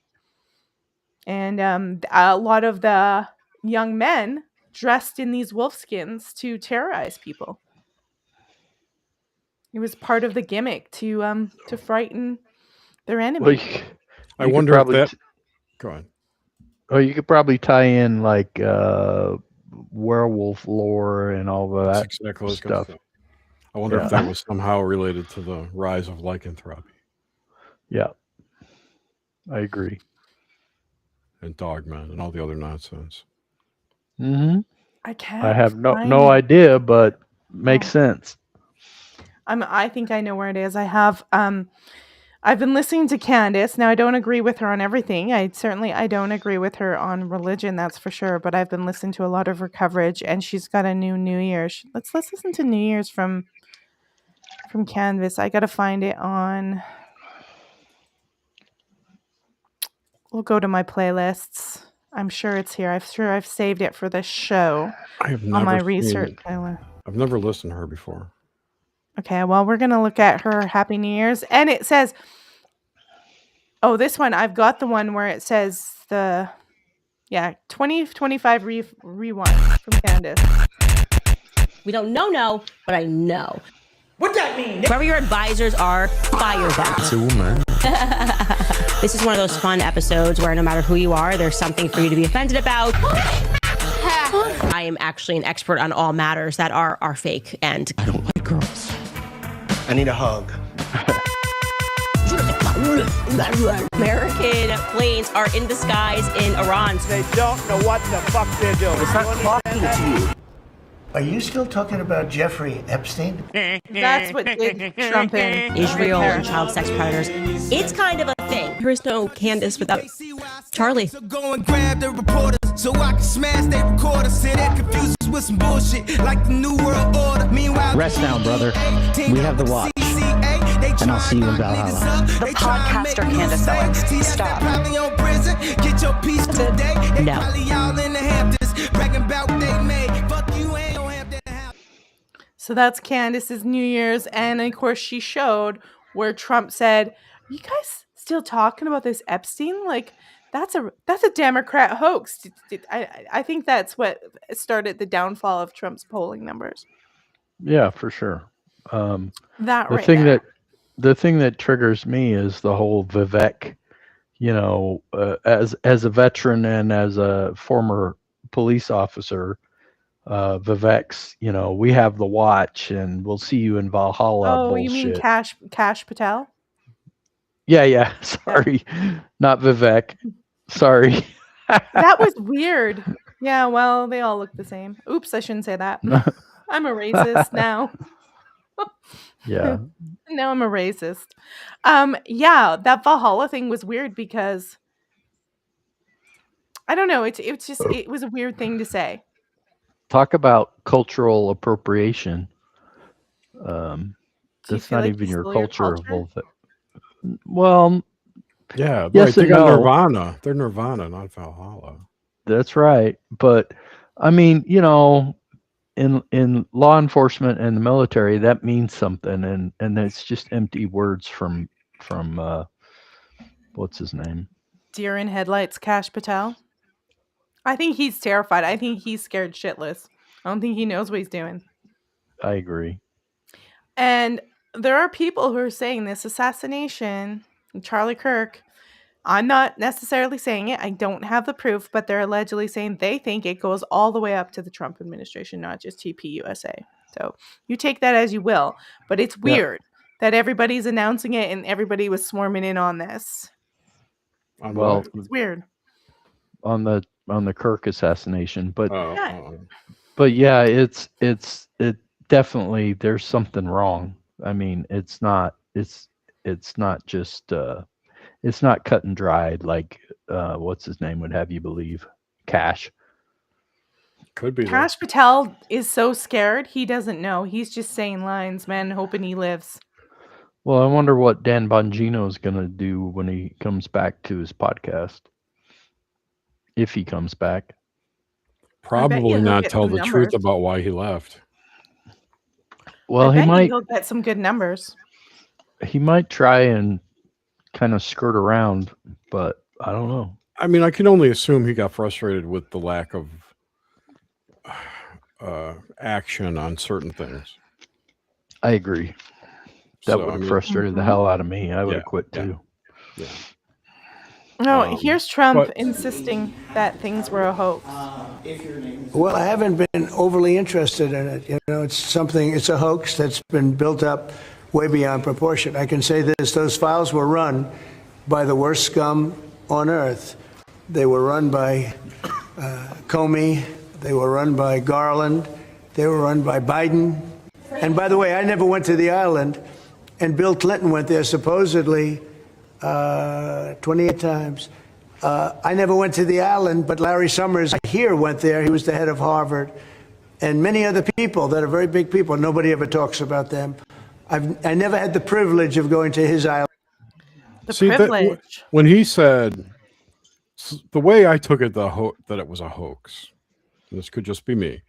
And a lot of the young men dressed in these wolf skins to terrorize people. It was part of the gimmick to frighten their Well, enemy. I you could wonder if probably that. Go ahead. you could probably tie in like werewolf lore and all of That's that exactly what I was gonna stuff. say. I wonder Yeah. if that was somehow related to the rise of lycanthropy Yeah, I agree. and dogmen and all the other nonsense. Hmm. I can't. I have no find it. idea, but makes Oh. sense. I think I know where it is. I've been listening to Candace. Now I don't agree with her on everything. I don't agree with her on religion, that's for sure. But I've been listening to a lot of her coverage, and she's got a New Year's. Let's listen to New Year's from Candace. I gotta find it on. We'll go to my playlists. I'm sure it's here. I've saved it for this show I have on my never research seen. playlist. I've never listened to her before. Okay, well, we're going to look at her Happy New Year's. And it says, oh, this one, I've got the one where it says 2025 rewind from Candace. We don't know, but I know. What that mean? Whoever your advisors are, fire them. It's a woman. This is one of those fun episodes where no matter who you are, there's something for you to be offended about. I am actually an expert on all matters that are fake and I don't like girls. I need a hug. American planes are in disguise in Iran. They don't know what the fuck they're doing. It's not talking to you. Are you still talking about Jeffrey Epstein? That's what did Trump in Israel right and there. child sex predators. It's kind of a thing. There is no Candace without Charlie. So go and grab the reporters so I can smash their recorders. Say they're confused with some bullshit like the New World Order. Meanwhile, Rest down, brother. We have the watch. And I'll see you in Valhalla. The podcaster Candace Owens. Stop. Get your piece today. They No. probably all in the Hamptons bragging about what they made. Fuck you, ain't no Hampton house. So that's Candace's New Year's. And of course, she showed where Trump said, "Are you guys still talking about this Epstein? Like, that's a Democrat hoax." I think that's what started the downfall of Trump's polling numbers. Yeah, for sure. That The right thing there. the thing that triggers me is the whole Vivek. As a veteran and as a former police officer, Vivek's, we have the watch and we'll see you in Valhalla. Oh, bullshit. you mean Kash Patel? Yeah. Sorry, not Vivek. Sorry. That was weird. Yeah, well, they all look the same. Oops, I shouldn't say that. I'm a racist now. Yeah. Now I'm a racist. Yeah, that Valhalla thing was weird because I don't know. It was a weird thing to say. Talk about cultural appropriation. Do you That's feel not like even you your stole your culture. culture? Well, Yeah, Yes right. They and got no. Nirvana. They're Nirvana, not Valhalla. that's right. But I mean, in law enforcement and the military, that means something, and it's just empty words from what's his name? Deer in headlights, Kash Patel. I think he's terrified. I think he's scared shitless. I don't think he knows what he's doing. I agree. And there are people who are saying this assassination, Charlie Kirk. I'm not necessarily saying it. I don't have the proof, but they're allegedly saying they think it goes all the way up to the Trump administration, not just TPUSA. So you take that as you will. But it's weird that everybody's announcing it and everybody was swarming in on this. Well, It's weird. on the Kirk assassination, but Yeah. it's definitely there's something wrong. I mean, it's not just it's not cut and dried like what's his name would have you believe. Cash. Could be. Kash Patel is so scared he doesn't know. He's just saying lines, man, hoping he lives. Well, I wonder what Dan Bongino is going to do when he comes back to his podcast. If he comes back. Probably he'll not get tell some the numbers. truth about why he left. Well, I he bet might he'll get some good numbers. try and kind of skirt around, but I don't know. I mean, I can only assume he got frustrated with the lack of action on certain things. I agree. That So would I have mean, frustrated the hell out of me. I would have quit yeah, too. yeah. No, here's Trump But insisting that things were a hoax. Well, I haven't been overly interested in it. It's a hoax that's been built up way beyond proportion. I can say this, those files were run by the worst scum on earth. They were run by Comey, they were run by Garland, they were run by Biden. And by the way, I never went to the island, and Bill Clinton went there supposedly 28 times. I never went to the island, but Larry Summers here went there. He was the head of Harvard, and many other people that are very big people. Nobody ever talks about them. I never had the privilege of going to his island. Privilege. When he said, the way I took it, that it was a hoax, and this could just be me,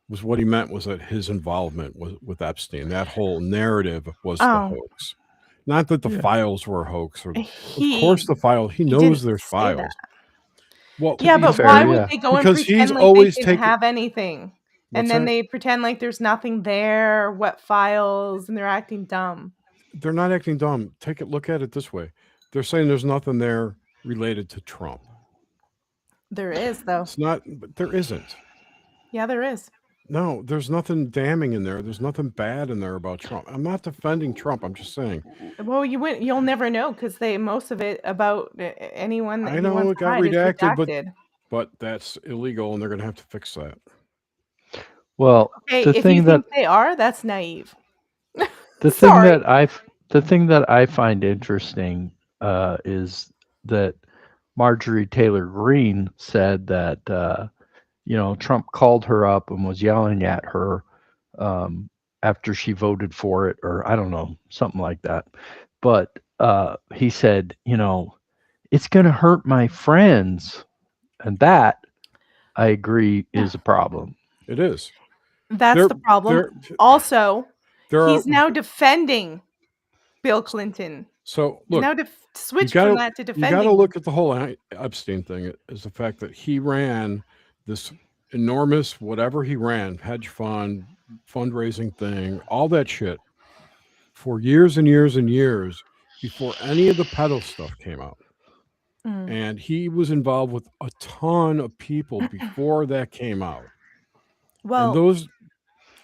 was what he meant was that his involvement with Epstein, that whole narrative was the hoax. Not that the files were a hoax. Of course the file, he knows there's files. That. Well, yeah, but why would they go and pretend like they didn't have anything? And then they pretend like there's nothing there, what files, and they're acting dumb. They're not acting dumb. Look at it this way. They're saying there's nothing there related to Trump. There is, though. It's not, but there isn't. Yeah, there is. No, there's nothing damning in there. There's nothing bad in there about Trump. I'm not defending Trump. I'm just saying. Well, you'll never know because most of it about anyone that I know it got redacted, but that's illegal, and they're going to have to fix that. Well, okay, if you think they are, that's naive. The thing that I find interesting is that Marjorie Taylor Greene said that Trump called her up and was yelling at her after she voted for it, or I don't know, something like that. But he said, it's going to hurt my friends, and that I agree is a problem. It is. That's the problem. Also, he's now defending Bill Clinton. So look, now switch from that to defending. You got to look at the whole Epstein thing is the fact that he ran this enormous, whatever he ran, hedge fund, fundraising thing, all that shit for years and years and years before any of the pedo stuff came out. And he was involved with a ton of people before that came out. Well,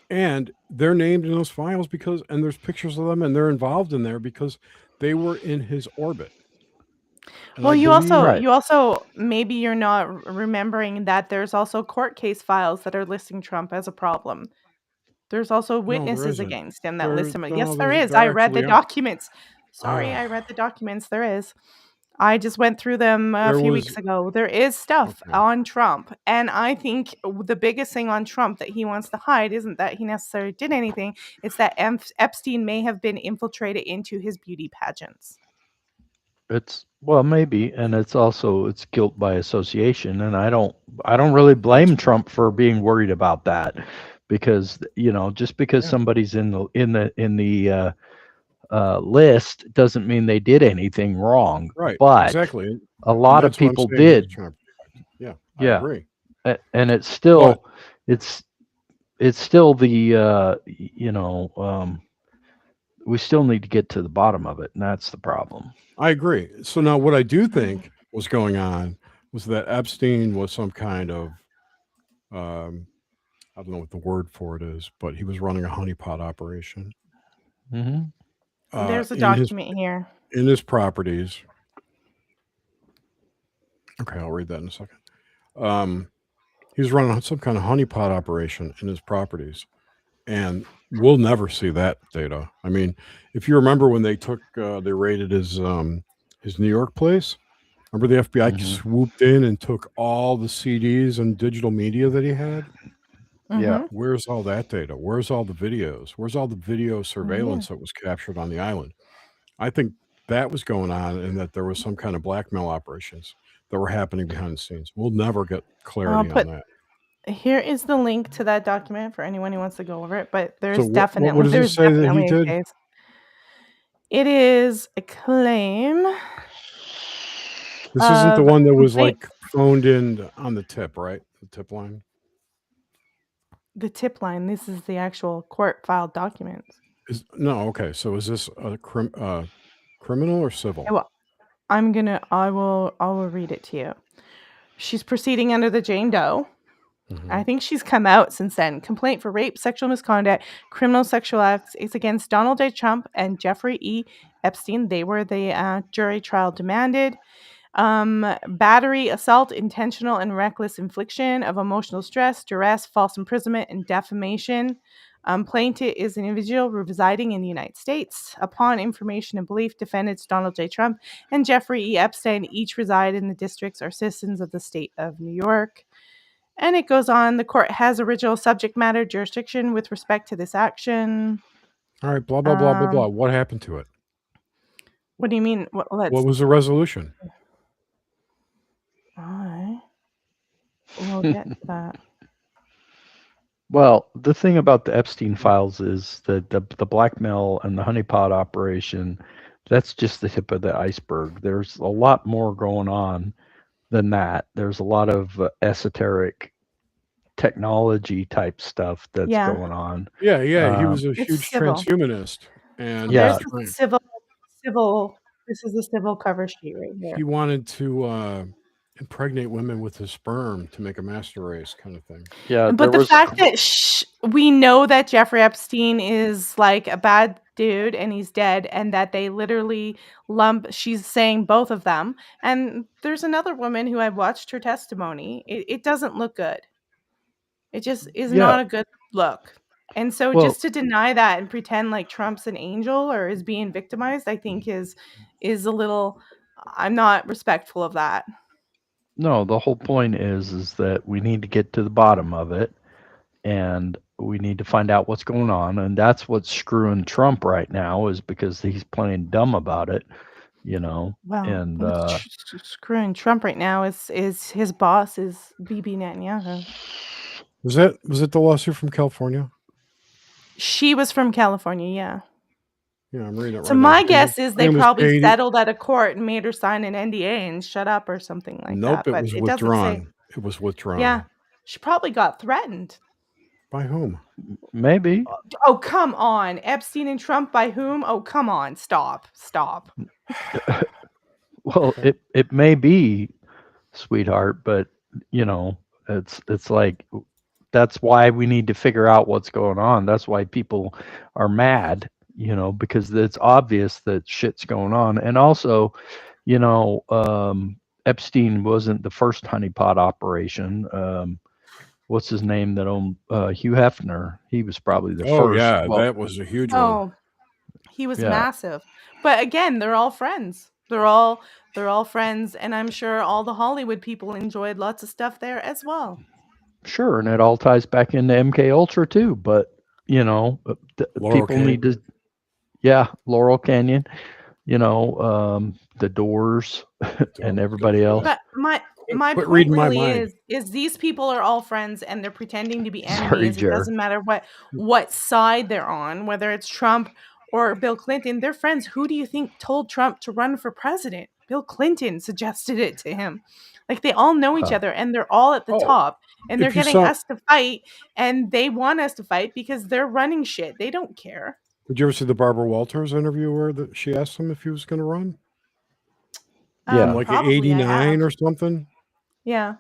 and they're named in those files and there's pictures of them, and they're involved in there because they were in his orbit. And well, you also maybe you're not remembering that there's also court case files that are listing Trump as a problem. There's also witnesses against him that list him. Yes, there is. I read the documents. Sorry, I read the documents. There is. I just went through them a few weeks ago. There is stuff on Trump. And I think the biggest thing on Trump that he wants to hide isn't that he necessarily did anything. It's that Epstein may have been infiltrated into his beauty pageants. Maybe. And it's guilt by association. And I don't really blame Trump for being worried about that, because, just because somebody's in the list doesn't mean they did anything wrong. Right. But exactly. A lot of people did. Yeah. I agree. And it's still, it's still the, we still need to get to the bottom of it. And that's the problem. I agree. So now what I do think was going on was that Epstein was some kind of, I don't know what the word for it is, but he was running a honeypot operation. Mm-hmm. There's a document here. In his properties. Okay, I'll read that in a second. He was running some kind of honeypot operation in his properties. And we'll never see that data. I mean, if you remember when they raided his New York place, remember the FBI swooped in and took all the CDs and digital media that he had? Yeah. Where's all that data? Where's all the videos? Where's all the video surveillance that was captured on the island? I think that was going on, and that there was some kind of blackmail operations that were happening behind the scenes. We'll never get clarity on that. Here is the link to that document for anyone who wants to go over it. But there's what definitely does it say that he did? Case. It is a claim. This isn't the one that was like phoned in on the tip, right? The tip line. The tip line. This is the actual court filed documents. Okay. So is this a criminal or civil? Well, I will read it to you. She's proceeding under the Jane Doe. I think she's come out since then. Complaint for rape, sexual misconduct, criminal sexual acts is against Donald J. Trump and Jeffrey E. Epstein. They were the jury trial demanded. Battery, assault, intentional and reckless infliction of emotional stress, duress, false imprisonment, and defamation. Plaintiff is an individual residing in the United States. Upon information and belief, defendants Donald J. Trump and Jeffrey E. Epstein each reside in the districts or citizens of the state of New York. And it goes on. The court has original subject matter jurisdiction with respect to this action. All right. Blah blah blah blah blah. What happened to it? What do you mean? What was the resolution? We'll get to that. Well, the thing about the Epstein files is that the blackmail and the honeypot operation, that's just the tip of the iceberg. There's a lot more going on than that. There's a lot of esoteric technology type stuff that's going on. Yeah. He was a huge transhumanist. And there's civil. This is the civil cover sheet right here. He wanted to impregnate women with his sperm to make a master race kind of thing. Yeah, but the fact that we know that Jeffrey Epstein is like a bad dude and he's dead, and that they literally she's saying both of them. And there's another woman who I watched her testimony. It doesn't look good. It just is not a good look. And so just to deny that and pretend like Trump's an angel or is being victimized, I think is a little, I'm not respectful of that. No, the whole point is that we need to get to the bottom of it, and we need to find out what's going on. And that's what's screwing Trump right now, is because he's playing dumb about it, Well, and screwing Trump right now is his boss is Bibi Netanyahu. Was it the lawsuit from California? She was from California, yeah. Yeah, I'm reading it right now. So my guess is they probably settled at a court and made her sign an NDA and shut up or something like that. Nope, it was withdrawn. It was withdrawn. Yeah, she probably got threatened. By whom? Maybe. Oh, come on. Epstein and Trump, by whom? Oh, come on. Stop. Well, it may be, sweetheart, but, it's like, that's why we need to figure out what's going on. That's why people are mad, because it's obvious that shit's going on. And also, Epstein wasn't the first honeypot operation. What's his name that owned Hugh Hefner? He was probably the first. Oh, yeah, that was a huge one. Oh, he was massive. But again, they're all friends. They're all friends. And I'm sure all the Hollywood people enjoyed lots of stuff there as well. Sure, and it all ties back into MK Ultra too. But people need to, Laurel Canyon, the Doors, and everybody else. But my point really is these people are all friends and they're pretending to be enemies. It doesn't matter what side they're on, whether it's Trump or Bill Clinton. They're friends. Who do you think told Trump to run for president? Bill Clinton suggested it to him. Like, they all know each other and they're all at the top, and they're getting us to fight, and they want us to fight because they're running shit. They don't care. Did you ever see the Barbara Walters interview where she asked him if he was going to run? Yeah, like 89 or something. Yeah,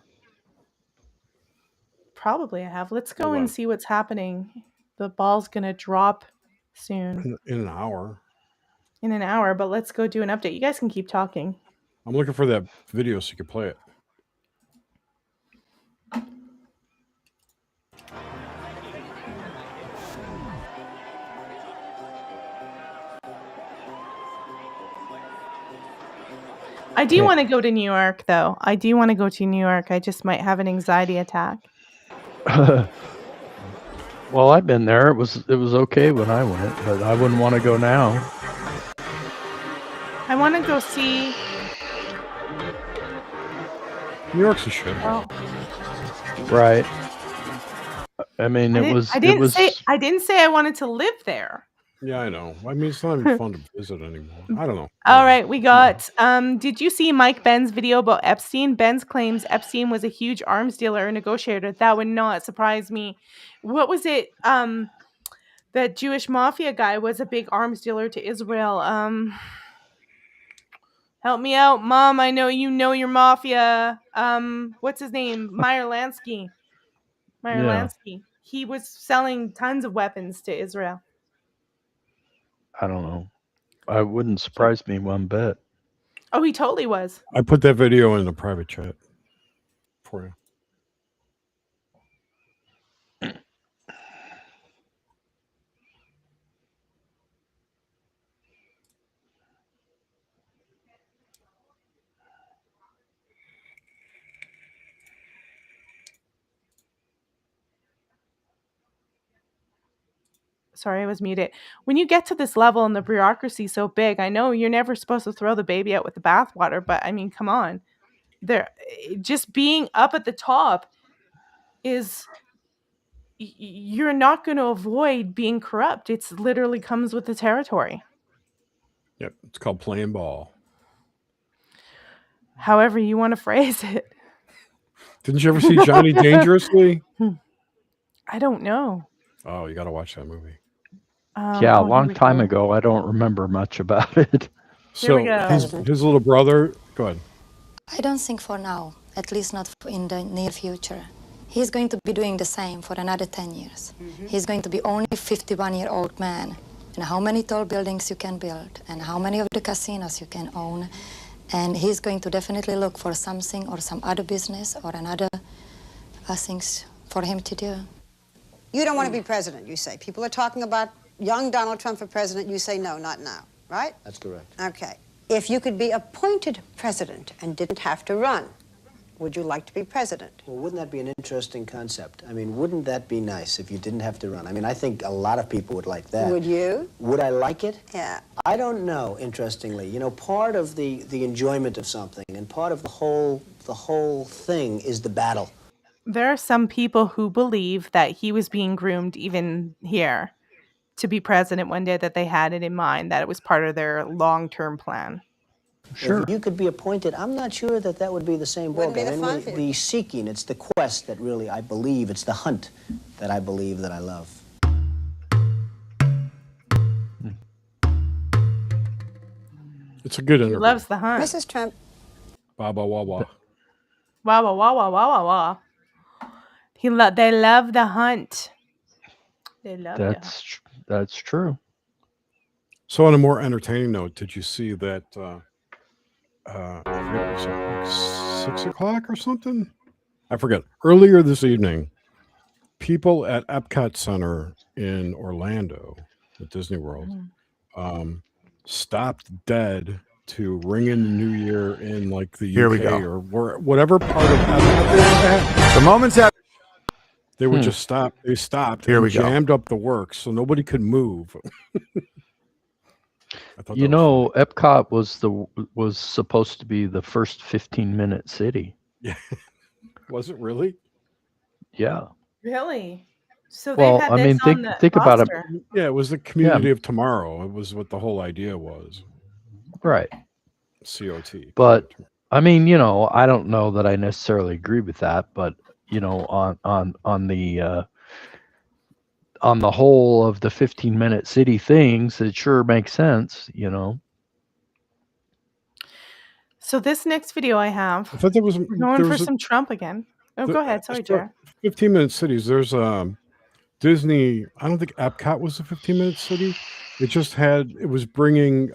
probably I have. Let's go and see what's happening. The ball's gonna drop soon. In an hour. In an hour, but let's go do an update. You guys can keep talking. I'm looking for that video so you can play it. I do want to go to New York, though. I do want to go to New York. I just might have an anxiety attack. Well, I've been there. It was okay when I went, but I wouldn't want to go now. I want to go see. New York's a shit. Oh. Right. I mean, I didn't say I wanted to live there. Yeah, I know. I mean, it's not even fun to visit anymore. I don't know. All right, we got. Did you see Mike Benn's video about Epstein? Benz claims Epstein was a huge arms dealer or negotiator. That would not surprise me. What was it? that Jewish mafia guy was a big arms dealer to Israel. Help me out, Mom. I know you know your mafia. What's his name? Meyer Lansky. Meyer Yeah. Lansky. He was selling tons of weapons to Israel. I don't know. I wouldn't surprise me one bit. Oh, he totally was. I put that video in the private chat for you. Sorry, I was muted. When you get to this level and the bureaucracy so big, I know you're never supposed to throw the baby out with the bathwater, but I mean, come on. Just being up at the top is you're not going to avoid being corrupt. It's literally comes with the territory. Yep, it's called playing ball. However you want to phrase it. Didn't you ever see Johnny Dangerously? I don't know. Oh, you got to watch that movie. Yeah, a long time ago. I don't remember much about it. So his little brother, go ahead. I don't think for now, at least not in the near future. He's going to be doing the same for another 10 years. He's going to be only a 51-year-old man. And how many tall buildings you can build, and how many of the casinos you can own. And he's going to definitely look for something or some other business or another things for him to do. You don't want to be president, you say. People are talking about young Donald Trump for president. You say no, not now, right? That's correct. Okay. If you could be appointed president and didn't have to run, would you like to be president? Well, wouldn't that be an interesting concept? I mean, wouldn't that be nice if you didn't have to run? I mean, I think a lot of people would like that. Would you? Would I like it? Yeah. I don't know, interestingly. You know, part of the enjoyment of something and part of the whole thing is the battle. There are some people who believe that he was being groomed even here to be president one day, that they had it in mind, that it was part of their long-term plan. Sure. If you could be appointed, I'm not sure that that would be the same Wouldn't be ballgame. the fun I mean, for you. the seeking, it's the quest that really I believe, it's the hunt that I believe that I love. It's a good He interview. loves the hunt. Mrs. Trump. Baba Wawa. Wah, wah, wah, wah, wah, wah, wah. They love the hunt. They love the hunt. That's true. So on a more entertaining note, did you see that I forget, was it like 6 o'clock or something? I forget. Earlier this evening, people at Epcot Center in Orlando at Disney World stopped dead to ring in the new year in like the Here we UK go. or whatever part of Epcot they had. The moment's out. They would just stop. They stopped. Here and we go. jammed up the works so nobody could move. You know, Epcot was supposed to be the first 15-minute city. Yeah. Was it really? Yeah. Really? So Well, they've had I this mean, on the think about it. roster. Yeah, it was the community of tomorrow. It was what the whole idea was. Right. COT. But I mean, you know, I don't know that I necessarily agree with that, but you know, on the whole of the 15-minute city things, it sure makes sense, you know. So this next video I have, I thought there was we're going for some Trump again. Oh, go ahead. Sorry, Jared. 15-minute cities. There's Disney. I don't think Epcot was a 15-minute city. It was bringing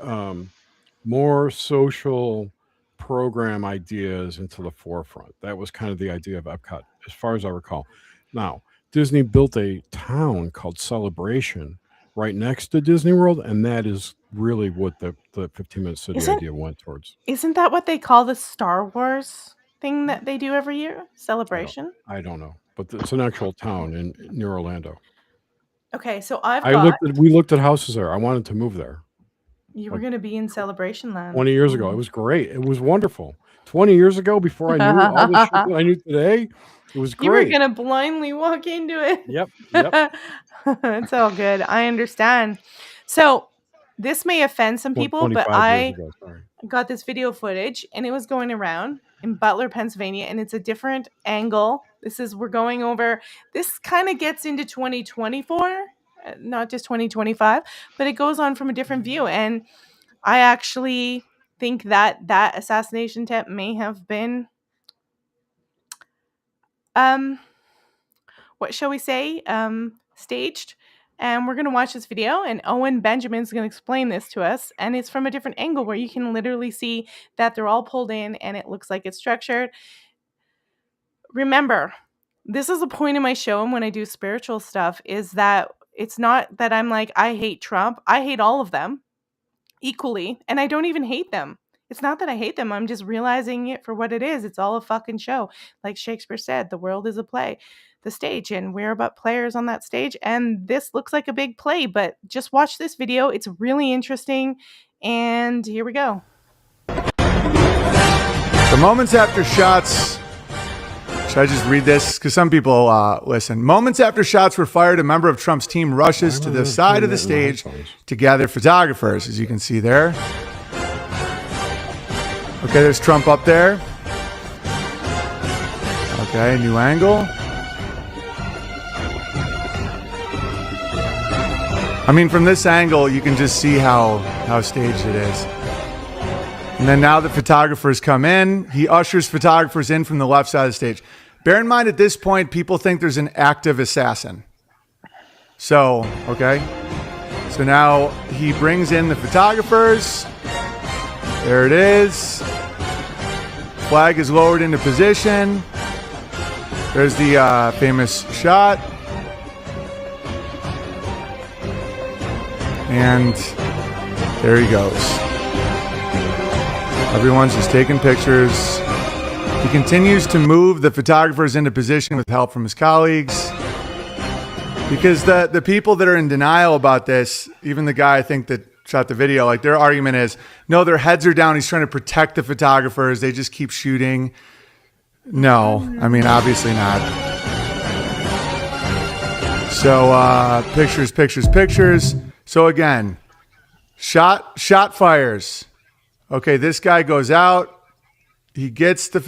more social program ideas into the forefront. That was kind of the idea of Epcot, as far as I recall. Now, Disney built a town called Celebration right next to Disney World, and that is really what the 15-minute city idea went towards. Isn't that what they call the Star Wars thing that they do every year? Celebration? I don't know, but it's an actual town near Orlando. Okay, so we looked at houses there. I wanted to move there. You were going to be in Celebration Land 20 years ago. It was great. It was wonderful. 20 years ago, before I knew all the shit that I knew today, it was great. You were going to blindly walk into it. Yep. It's all good. I understand. So this may offend some people, but I got this video footage and it was going around in Butler, Pennsylvania, and it's a different angle. This kind of gets into 2024 not just 2025, but it goes on from a different view. And I actually think that assassination attempt may have been, what shall we say, staged. And we're going to watch this video, and Owen Benjamin's going to explain this to us. And it's from a different angle where you can literally see that they're all pulled in and it looks like it's structured. Remember, this is a point in my show, and when I do spiritual stuff, is that it's not that I'm like, I hate Trump. I hate all of them equally, and I don't even hate them. It's not that I hate them. I'm just realizing it for what it is. It's all a fucking show. Like Shakespeare said, the world is a play, the stage, and we're about players on that stage. And this looks like a big play, but just watch this video. It's really interesting. And here we go. So moments after shots... Should I just read this? Because some people listen. Moments after shots were fired, a member of Trump's team rushes to the side of the stage to gather photographers, as you can see there. Okay, there's Trump up there. Okay, new angle. I mean, from this angle, you can just see how staged it is. And then now the photographers come in. He ushers photographers in from the left side of the stage. Bear in mind, at this point, people think there's an active assassin. So, okay. So now he brings in the photographers. There it is. Flag is lowered into position. There's the famous shot. And there he goes. Everyone's just taking pictures. He continues to move the photographers into position with help from his colleagues. Because the people that are in denial about this, even the guy I think that shot the video, like their argument is, no, their heads are down. He's trying to protect the photographers. They just keep shooting. No, I mean, obviously not. So pictures. So again, shot fires. Okay, this guy goes out. He gets the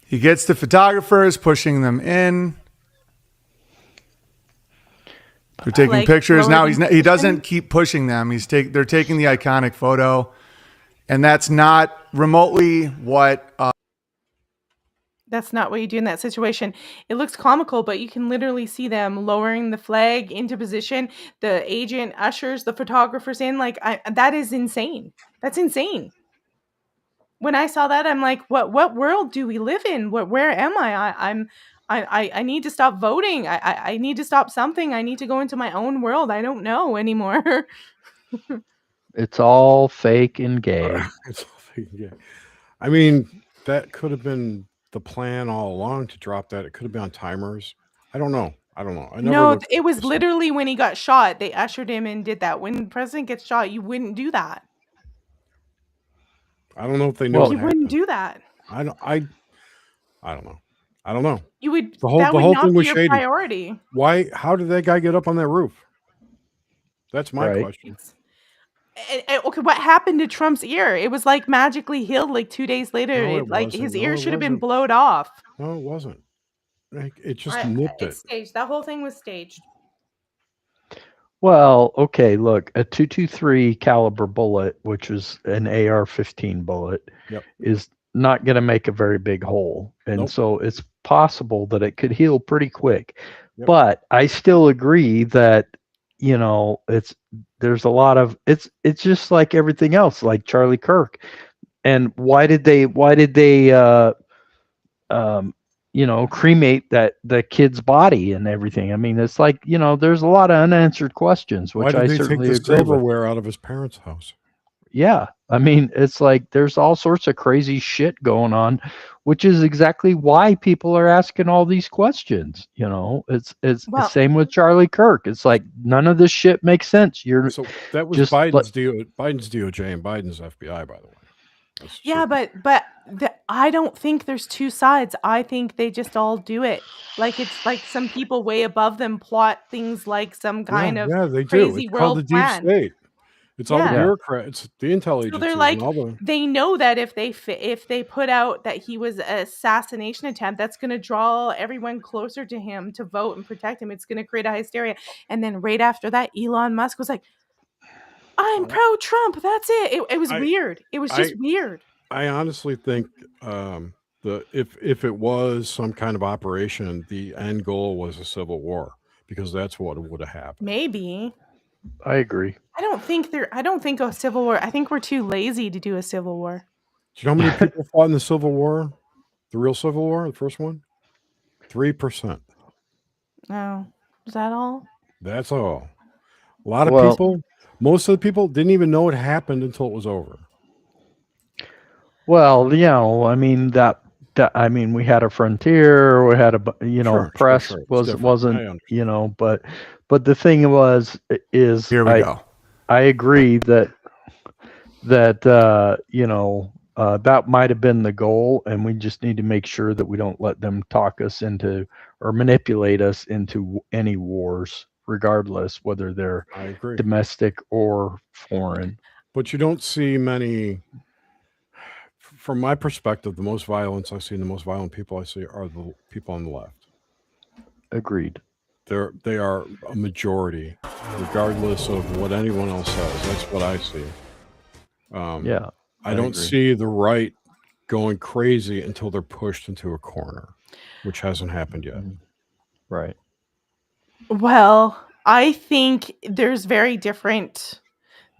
he gets the photographers, pushing them in. They're taking pictures now. He doesn't keep pushing them. They're taking the iconic photo, and that's not remotely what. That's not what you do in that situation. It looks comical, but you can literally see them lowering the flag into position. The agent ushers the photographers in. That is insane. That's insane. When I saw that, I'm like, what world do we live in? Where am I? I need to stop voting. I need to stop something. I need to go into my own world. I don't know anymore. It's all fake and gay. It's all fake and gay. I mean, that could have been the plan all along to drop that. It could have been on timers. I don't know. No, it was literally when he got shot. They ushered him and did that. When the president gets shot, you wouldn't do that. I don't know if they know. You wouldn't do that. I don't know. I don't know. You would. The whole thing was shady. Priority. Why? How did that guy get up on that roof? That's my question. Okay, what happened to Trump's ear? It was like magically healed like 2 days later. His ear should have been blowed off. No, it wasn't. It just nipped it. It's staged. That whole thing was staged. Well, okay, look, a .223 caliber bullet, which is an AR-15 bullet, is not going to make a very big hole. And so it's possible that it could heal pretty quick. But I still agree that, there's a lot of, it's just like everything else, like Charlie Kirk. And why did they cremate the kid's body and everything? I mean, it's like, there's a lot of unanswered questions, which I certainly agree with. Why did they take the silverware out of his parents' house? Yeah. I mean, it's like there's all sorts of crazy shit going on, which is exactly why people are asking all these questions. It's the same with Charlie Kirk. It's like none of this shit makes sense. So that was Biden's DOJ and Biden's FBI, by the way. Yeah, but I don't think there's two sides. I think they just all do it. Like it's like some people way above them plot things like some kind of they crazy do. It's world called the plan. deep state. It's all the Yeah. bureaucrats, the intel So agencies, they're like, and all the. they know that if they put out that he was an assassination attempt, that's going to draw everyone closer to him to vote and protect him. It's going to create a hysteria. And then right after that, Elon Musk was like, I'm pro-Trump. That's it. It was weird. It was just weird. I honestly think if it was some kind of operation, the end goal was a civil war, because that's what would have happened. Maybe. I agree. I don't think a civil war. I think we're too lazy to do a civil war. Do you know how many people fought in the Civil War? The real Civil War, the first one? 3%. Oh, is that all? That's all. A lot of people, most of the people didn't even know it happened until it was over. Well, I mean I mean, we had a frontier, we had a press wasn't, but the thing is here we go. I agree that that might have been the goal, and we just need to make sure that we don't let them talk us into or manipulate us into any wars, regardless whether they're domestic or foreign. But you don't see many. From my perspective, the most violence I see and the most violent people I see are the people on the left. Agreed. They are a majority, regardless of what anyone else says. That's what I see. I don't see the right going crazy until they're pushed into a corner, which hasn't happened yet. Right. Well, I think there's very different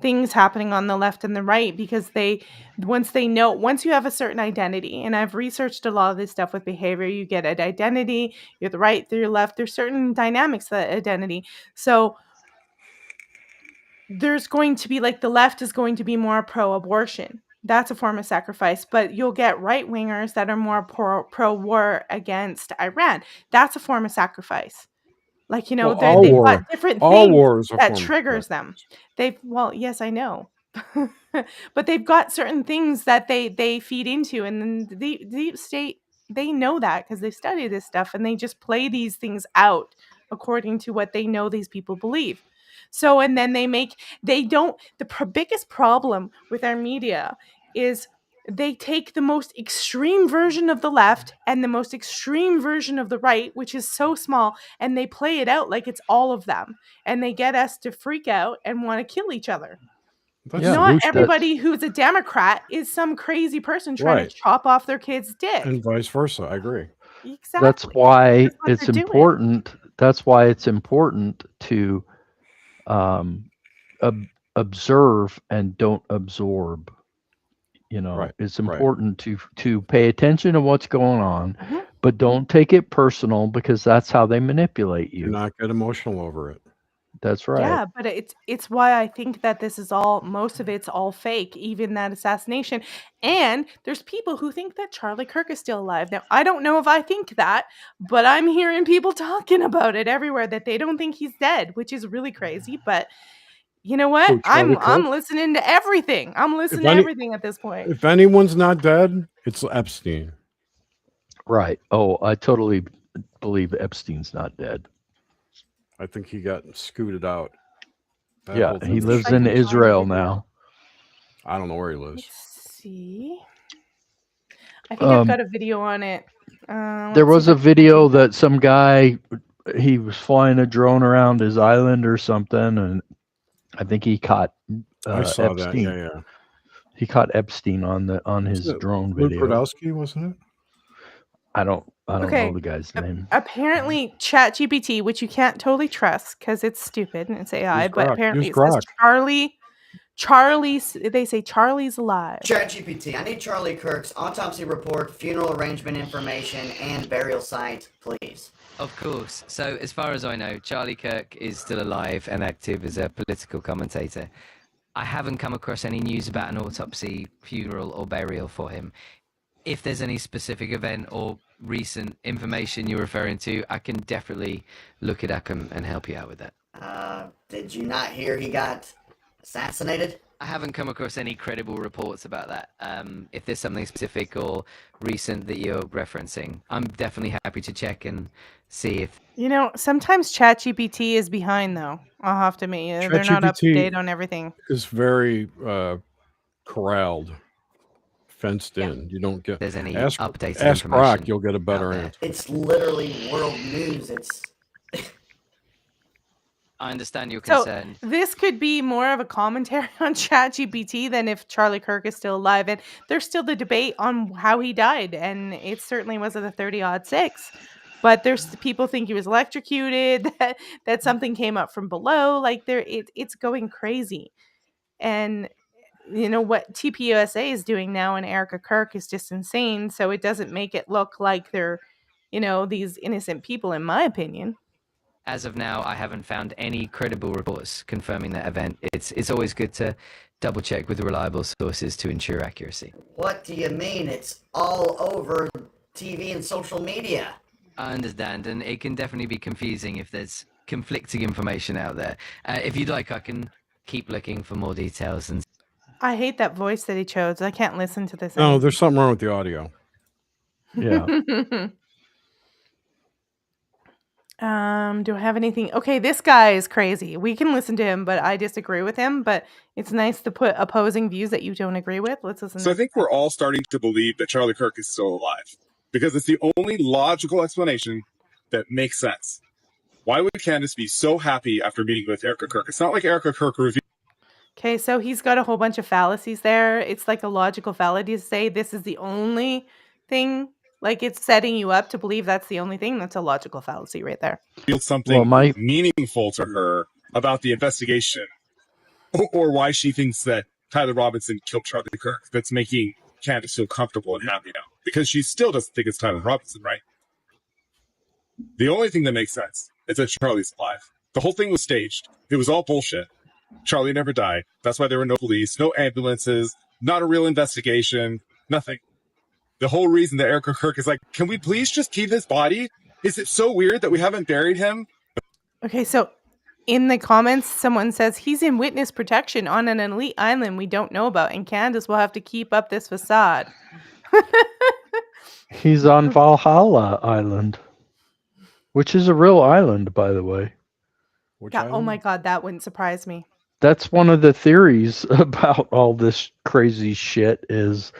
things happening on the left and the right, because once you have a certain identity, and I've researched a lot of this stuff with behavior, you get an identity, you're the right, you're left, there's certain dynamics to that identity. So there's going to be, like, the left is going to be more pro-abortion. That's a form of sacrifice. But you'll get right-wingers that are more pro-war against Iran. That's a form of sacrifice. Like, they've got different things that triggers them. Yes, I know. But they've got certain things that they feed into, and then the deep state, they know that because they study this stuff, and they just play these things out according to what they know these people believe. So, and then the biggest problem with our media is they take the most extreme version of the left and the most extreme version of the right, which is so small, and they play it out like it's all of them. And they get us to freak out and want to kill each other. Not everybody who's a Democrat is some crazy person trying to chop off their kid's dick. And vice versa. I agree. Exactly. That's why it's important. That's why it's important to observe and don't absorb. It's important to pay attention to what's going on, but don't take it personal, because that's how they manipulate you. Do not get emotional over it. That's right. Yeah, but it's why I think that this is most of it's all fake, even that assassination. And there's people who think that Charlie Kirk is still alive. Now, I don't know if I think that, but I'm hearing people talking about it everywhere, that they don't think he's dead, which is really crazy. But you know what? I'm listening to everything. I'm listening to everything at this point. If anyone's not dead, it's Epstein. Right. Oh, I totally believe Epstein's not dead. I think he got scooted out. He lives in Israel now. I don't know where he lives. Let's see. I think I've got a video on it. There was a video that some guy, he was flying a drone around his island or something, and I think he caught I saw Epstein. that. Yeah. He caught Epstein on his drone video. Luke Rudowski, wasn't it? I don't know the guy's name. Apparently, ChatGPT, which you can't totally trust because it's stupid and it's AI, but apparently it says Charlie's. They say Charlie's alive. ChatGPT, I need Charlie Kirk's autopsy report, funeral arrangement information, and burial site, please. Of course. So, as far as I know, Charlie Kirk is still alive and active as a political commentator. I haven't come across any news about an autopsy, funeral, or burial for him. If there's any specific event or recent information you're referring to, I can definitely look it up and help you out with that. Did you not hear he got assassinated? I haven't come across any credible reports about that. If there's something specific or recent that you're referencing, I'm definitely happy to check and see if. Sometimes ChatGPT is behind, though. I'll have to admit, they're not up to date on everything. Is very corralled, fenced in. You don't get. There's any updated ask Brock, information you'll get a better out there. answer. It's literally world news. It's I understand your So concern. this could be more of a commentary on ChatGPT than if Charlie Kirk is still alive. And there's still the debate on how he died. And it certainly wasn't a 30-06. But there's people think he was electrocuted, that something came up from below. Like it's going crazy. And what TPUSA is doing now and Erica Kirk is just insane. So it doesn't make it look like they're, these innocent people, in my opinion. As of now, I haven't found any credible reports confirming that event. It's always good to double check with reliable sources to ensure accuracy. what do you mean? It's all over TV and social media. I understand, and it can definitely be confusing if there's conflicting information out there. If you'd like, I can keep looking for more details. And I hate that voice that he chose. I can't listen to this. No, there's something wrong with the audio. Yeah. Do I have anything? Okay, this guy is crazy. We can listen to him, but I disagree with him. But it's nice to put opposing views that you don't agree with. Let's listen. So I think we're all starting to believe that Charlie Kirk is still alive because it's the only logical explanation that makes sense. Why would Candace be so happy after meeting with Erica Kirk? It's not like Erica Kirk revealed. Okay, so he's got a whole bunch of fallacies there. It's like a logical fallacy to say this is the only thing. Like it's setting you up to believe that's the only thing. That's a logical fallacy right there. Something meaningful to her about the investigation or why she thinks that Tyler Robinson killed Charlie Kirk that's making Candace feel comfortable and happy now. Because she still doesn't think it's Tyler Robinson, right? The only thing that makes sense is that Charlie's alive. The whole thing was staged. It was all bullshit. Charlie never died. That's why there were no police, no ambulances, not a real investigation, nothing. The whole reason that Erica Kirk is like, can we please just keep his body? Is it so weird that we haven't buried him? Okay, so in the comments, someone says he's in witness protection on an elite island we don't know about, and Candace will have to keep up this facade. He's on Valhalla Island, which is a real island, by the way. Oh my God, that wouldn't surprise me. That's one of the theories about all this crazy shit is,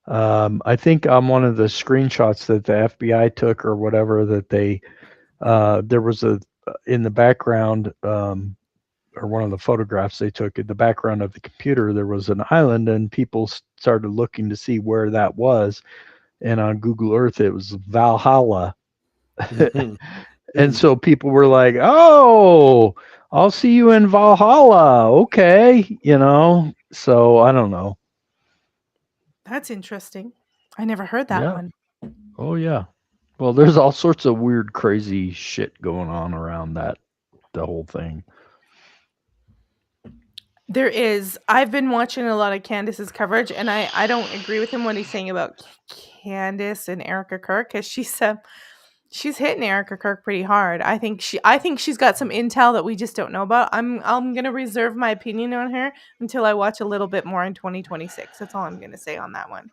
I think on one of the screenshots that the FBI took or whatever that they, there was in the background, or one of the photographs they took in the background of the computer, there was an island and people started looking to see where that was. And on Google Earth, it was Valhalla. And so people were like, oh, I'll see you in Valhalla. Okay. So I don't know. That's interesting. I never heard that one. Oh, yeah. Well, there's all sorts of weird, crazy shit going on around the whole thing. There is. I've been watching a lot of Candace's coverage, and I don't agree with him what he's saying about Candace and Erica Kirk, because she's hitting Erica Kirk pretty hard. I think she's got some intel that we just don't know about. I'm gonna reserve my opinion on her until I watch a little bit more in 2026. That's all I'm gonna say on that one.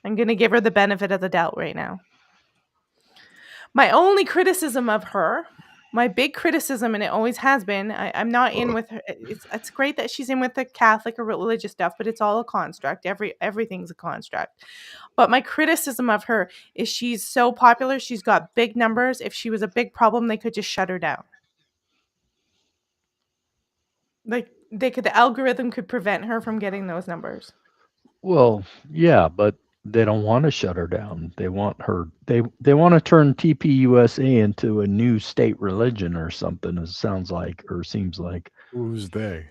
I'm gonna give her the benefit of the doubt right now. My only criticism of her, my big criticism, and it always has been, I'm not in with her. It's great that she's in with the Catholic or religious stuff, but it's all a construct. Everything's a construct. But my criticism of her is she's so popular. She's got big numbers. If she was a big problem, they could just shut her down. Like the algorithm could prevent her from getting those numbers. Well, yeah, but they don't want to shut her down. They want her. They want to turn TPUSA into a new state religion or something. It sounds like, or seems like. Who's they?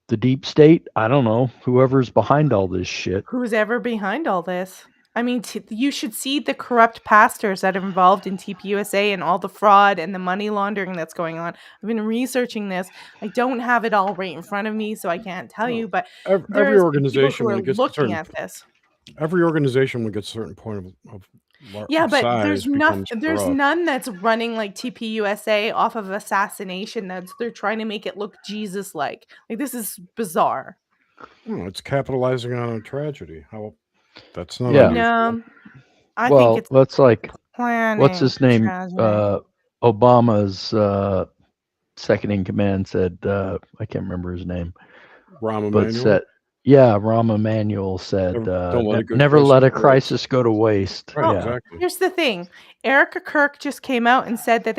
The deep state? I don't know. Whoever's behind all this shit. Who's ever behind all this? I mean, you should see the corrupt pastors that are involved in TPUSA and all the fraud and the money laundering that's going on. I've been researching this. I don't have it all right in front of me, so I can't tell you. But every organization who are when it gets looking at this. Every organization when it gets a certain point of Yeah, but size becomes there's corrupt. none that's running like TPUSA off of assassination. They're trying to make it look Jesus-like. Like, this is bizarre. It's capitalizing on a tragedy. That's not Yeah. unusual. No, I think Well, it's that's like, planning what's his name? tragedy. Obama's second in command said, I can't remember his name, Rahm but Emanuel? said, yeah, Rahm Emanuel said, Don't let a good never crisis let a go to crisis go to waste. Right, Yeah. exactly. Here's the thing. Erica Kirk just came out and said that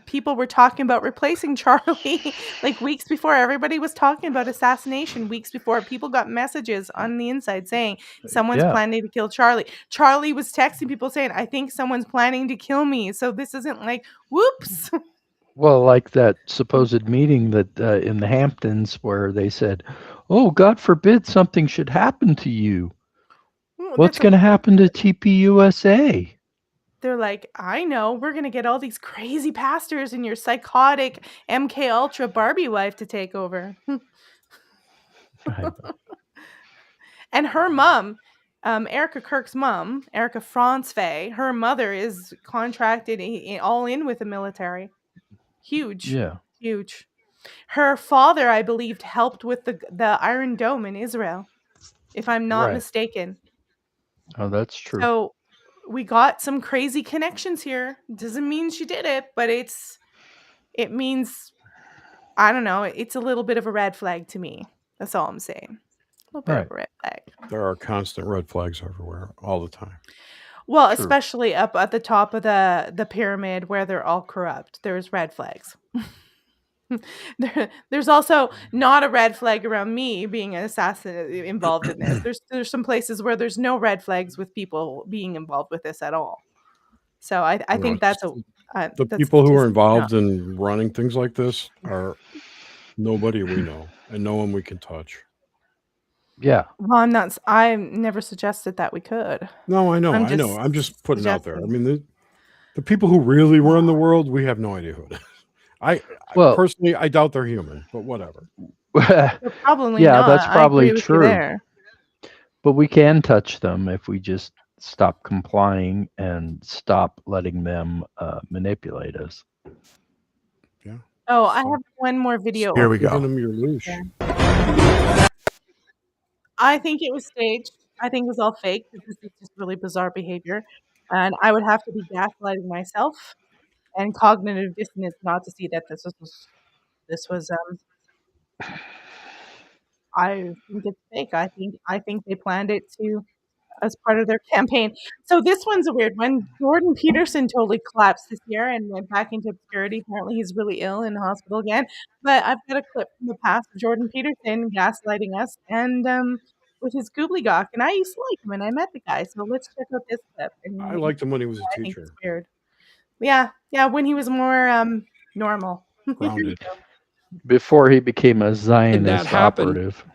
people were talking about replacing Charlie like weeks before. Everybody was talking about assassination weeks before. People got messages on the inside saying someone's Yeah. planning to kill Charlie. Charlie was texting people saying, I think someone's planning to kill me. So this isn't like, whoops. Well, like that supposed meeting that in the Hamptons where they said, oh, God forbid something should happen to you. What's going to happen to TPUSA? They're like, I know, we're going to get all these crazy pastors and your psychotic MK Ultra Barbie wife to take over. And her mom, Erica Kirk's mom, Erica Franz-Fay, her mother is contracted all in with the military. Huge. Yeah. Huge. Her father, I believe, helped with the Iron Dome in Israel, if I'm not Right. mistaken. Oh, that's true. So we got some crazy connections here. Doesn't mean she did it, but it means, I don't know, it's a little bit of a red flag to me. That's all I'm saying. A little bit of a red flag. There are constant red flags everywhere, all the time. Well, True. especially up at the top of the pyramid where they're all corrupt. There's red flags. There's also not a red flag around me being an assassin involved in this. There's some places where there's no red flags with people being involved with this at all. So I think that's the people who are involved in running things like this are nobody we know and no one we can touch. Yeah. Well, I never suggested that we could. No, I know. I'm just putting it out there. I mean, the people who really run the world, we have no idea who it is. Personally, I doubt they're human, but whatever. Probably yeah, not. that's probably I agree with you true. there. But we can touch them if we just stop complying and stop letting them manipulate us. Yeah. Oh, I have one more video. Here we go. Giving them your leash. I think it was staged. I think it was all fake. This is just really bizarre behavior. And I would have to be gaslighting myself and cognitive dissonance not to see that this was I think it's fake. I think they planned it as part of their campaign. So this one's a weird one. Jordan Peterson totally collapsed this year and went back into obscurity. Apparently he's really ill in the hospital again. But I've got a clip from the past of Jordan Peterson gaslighting us and with his gobbledygook. And I used to like him and I met the guy. So let's check out this clip. And I liked him when he was a I think teacher. it's weird. Yeah, when he was more normal. Grounded. Before he became a Zionist happen operative.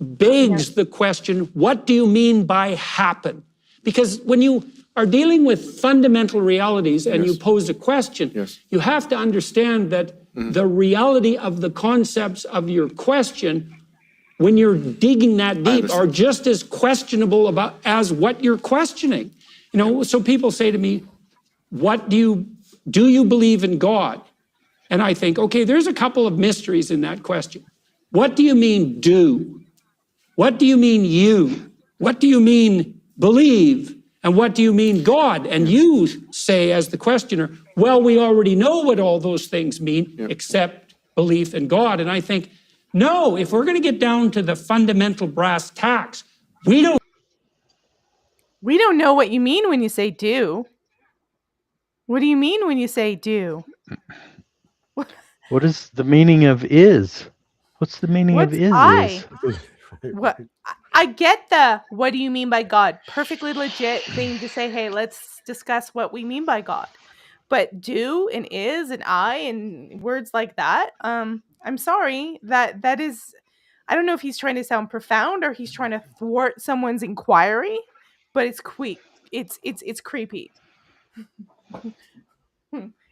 begs the question, what do you mean by happen? Because when you are dealing with fundamental realities and you pose a question, you have to understand that the reality of the concepts of your question, when you're digging that deep, are just as questionable as what you're questioning. You know, so people say to me, do you believe in God? And I think, okay, there's a couple of mysteries in that question. What do you mean do? What do you mean you? What do you mean believe? And what do you mean God? And you say as the questioner, well, we already know what all those things mean except belief in God. And I think, no, if we're going to get down to the fundamental brass tacks, we don't know what you mean when you say do. What do you mean when you say do? What is the meaning of is? What's the meaning of is? What I get what do you mean by God? Perfectly legit thing to say, hey, let's discuss what we mean by God. But do and is and I and words like that, I'm sorry, that is, I don't know if he's trying to sound profound or he's trying to thwart someone's inquiry, but it's creepy. It's creepy.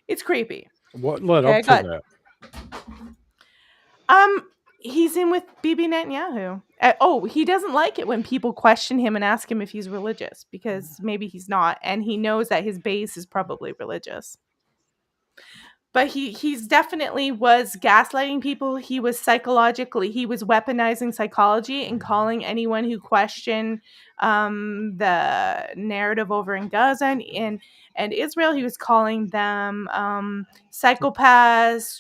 It's creepy. What led up to that? He's in with Bibi Netanyahu. He doesn't like it when people question him and ask him if he's religious, because maybe he's not, and he knows that his base is probably religious. But he's definitely was gaslighting people. He was weaponizing psychology and calling anyone who questioned the narrative over in Gaza and Israel. He was calling them psychopaths,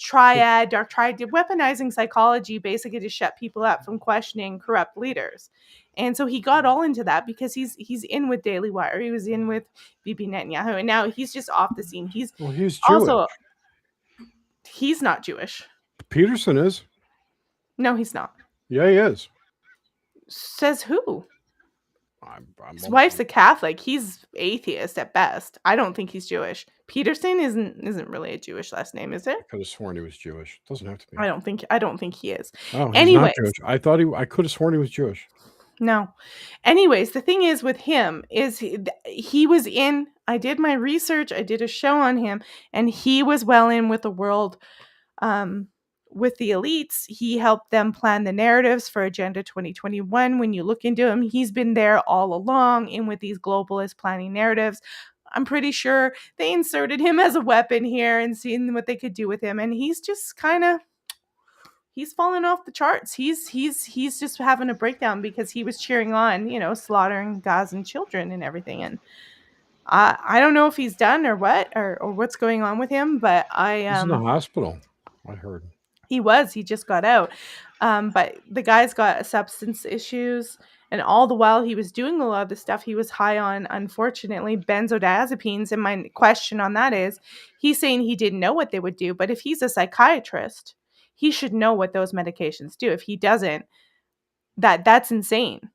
dark triad, weaponizing psychology basically to shut people up from questioning corrupt leaders. And so he got all into that because he's in with Daily Wire. He was in with Bibi Netanyahu, and now he's just off the scene. He's Jewish. also. He's not Jewish. Peterson is. No, he's not. Yeah, he is. Says who? His wife's a Catholic. He's atheist at best. I don't think he's Jewish. Peterson isn't really a Jewish last name, is it? I could have sworn he was Jewish. Doesn't have to be. I don't think he is. Oh, he's Anyways, not Jewish. I could have sworn he was Jewish. No. Anyways, the thing is with him is he was in. I did my research. I did a show on him, and he was well in with the world. With the elites, he helped them plan the narratives for Agenda 2021. When you look into him, he's been there all along in with these globalist planning narratives. I'm pretty sure they inserted him as a weapon here and seeing what they could do with him. And he's just he's fallen off the charts. He's just having a breakdown because he was cheering on, slaughtering Gazan children and everything. And I don't know if he's done or what or what's going on with him, but He's in the hospital, I heard. He just got out. But the guy's got substance issues. And all the while he was doing a lot of the stuff, he was high on, unfortunately, benzodiazepines. And my question on that is, he's saying he didn't know what they would do. But if he's a psychiatrist, he should know what those medications do. If he doesn't, that's insane.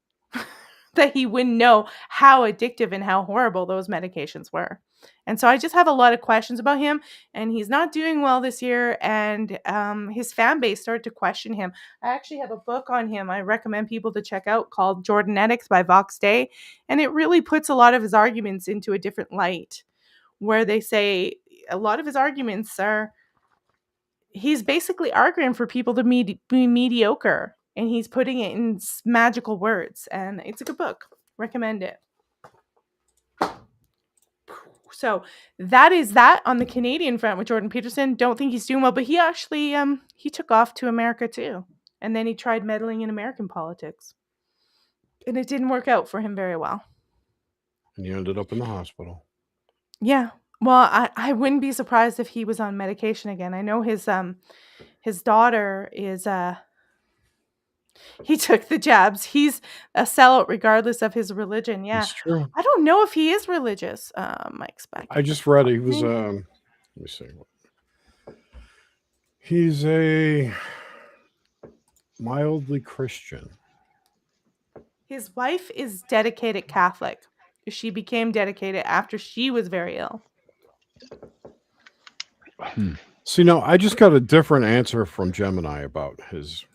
That he wouldn't know how addictive and how horrible those medications were. And so I just have a lot of questions about him, and he's not doing well this year, and his fan base started to question him. I actually have a book on him I recommend people to check out called Jordanetics by Vox Day, and it really puts a lot of his arguments into a different light, where they say a lot of his arguments are, he's basically arguing for people to be mediocre, and he's putting it in magical words, and it's a good book. Recommend it. So that is that on the Canadian front with Jordan Peterson. Don't think he's doing well, but he actually he took off to America too, and then he tried meddling in American politics, and it didn't work out for him very well. And he ended up in the hospital. Yeah. Well, I wouldn't be surprised if he was on medication again. I know his daughter is he took the jabs. He's a sellout regardless of his religion. Yeah. That's true. I don't know if he is religious, Mike Speck. I just read he was let me see. He's a mildly Christian. His wife is dedicated Catholic. She became dedicated after she was very ill. See, now I just got a different answer from Gemini about his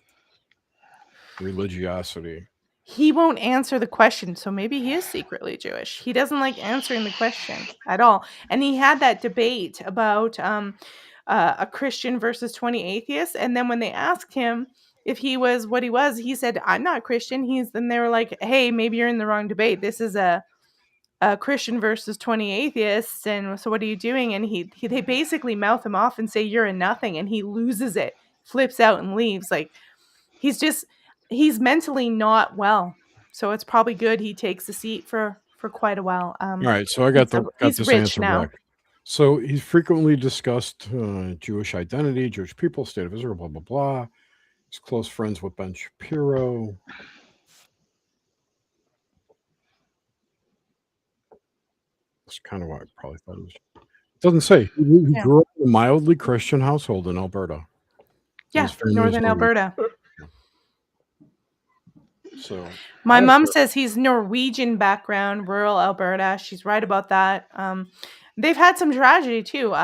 religiosity. He won't answer the question, so maybe he is secretly Jewish. He doesn't like answering the question at all. And he had that debate about a Christian versus 20 atheists. And then when they asked him if he was what he was, he said, "I'm not Christian." Then they were like, "Hey, maybe you're in the wrong debate. This is a Christian versus 20 atheists, and so what are you doing?" And they basically mouth him off and say, "You're a nothing," and he loses it, flips out and leaves. Like he's mentally not well, so it's probably good he takes the seat for quite a while. All right, so I got this rich answer now. back. So he's frequently discussed Jewish identity, Jewish people, state of Israel, blah blah blah. He's close friends with Ben Shapiro. That's kind of what I probably thought it was. It doesn't say. He grew up in a mildly Christian household in Alberta. Yeah, northern Alberta. So my mom says he's Norwegian background, rural Alberta. She's right about that. They've had some tragedy too.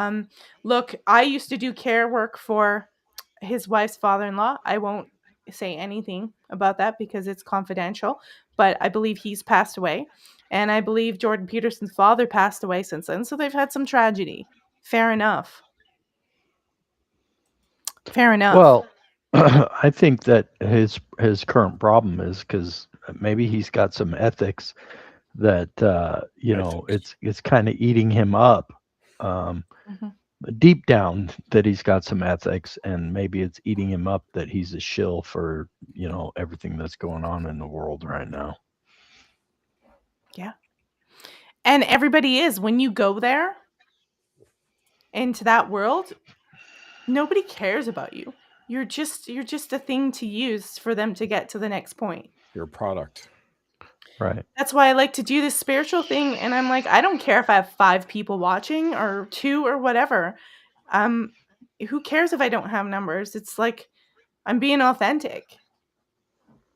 Look, I used to do care work for his wife's father-in-law. I won't say anything about that because it's confidential, but I believe he's passed away. And I believe Jordan Peterson's father passed away since then. So they've had some tragedy. Fair enough. Well, I think that his current problem is because maybe he's got some ethics that it's kind of eating him up. Mhm. Deep down, that he's got some ethics, and maybe it's eating him up that he's a shill for everything that's going on in the world right now. Yeah. And everybody is, when you go there into that world, nobody cares about you. You're just a thing to use for them to get to the next point. You're a product. Right. That's why I like to do this spiritual thing, and I'm like, I don't care if I have 5 people watching or 2 or whatever. Who cares if I don't have numbers? It's like I'm being authentic.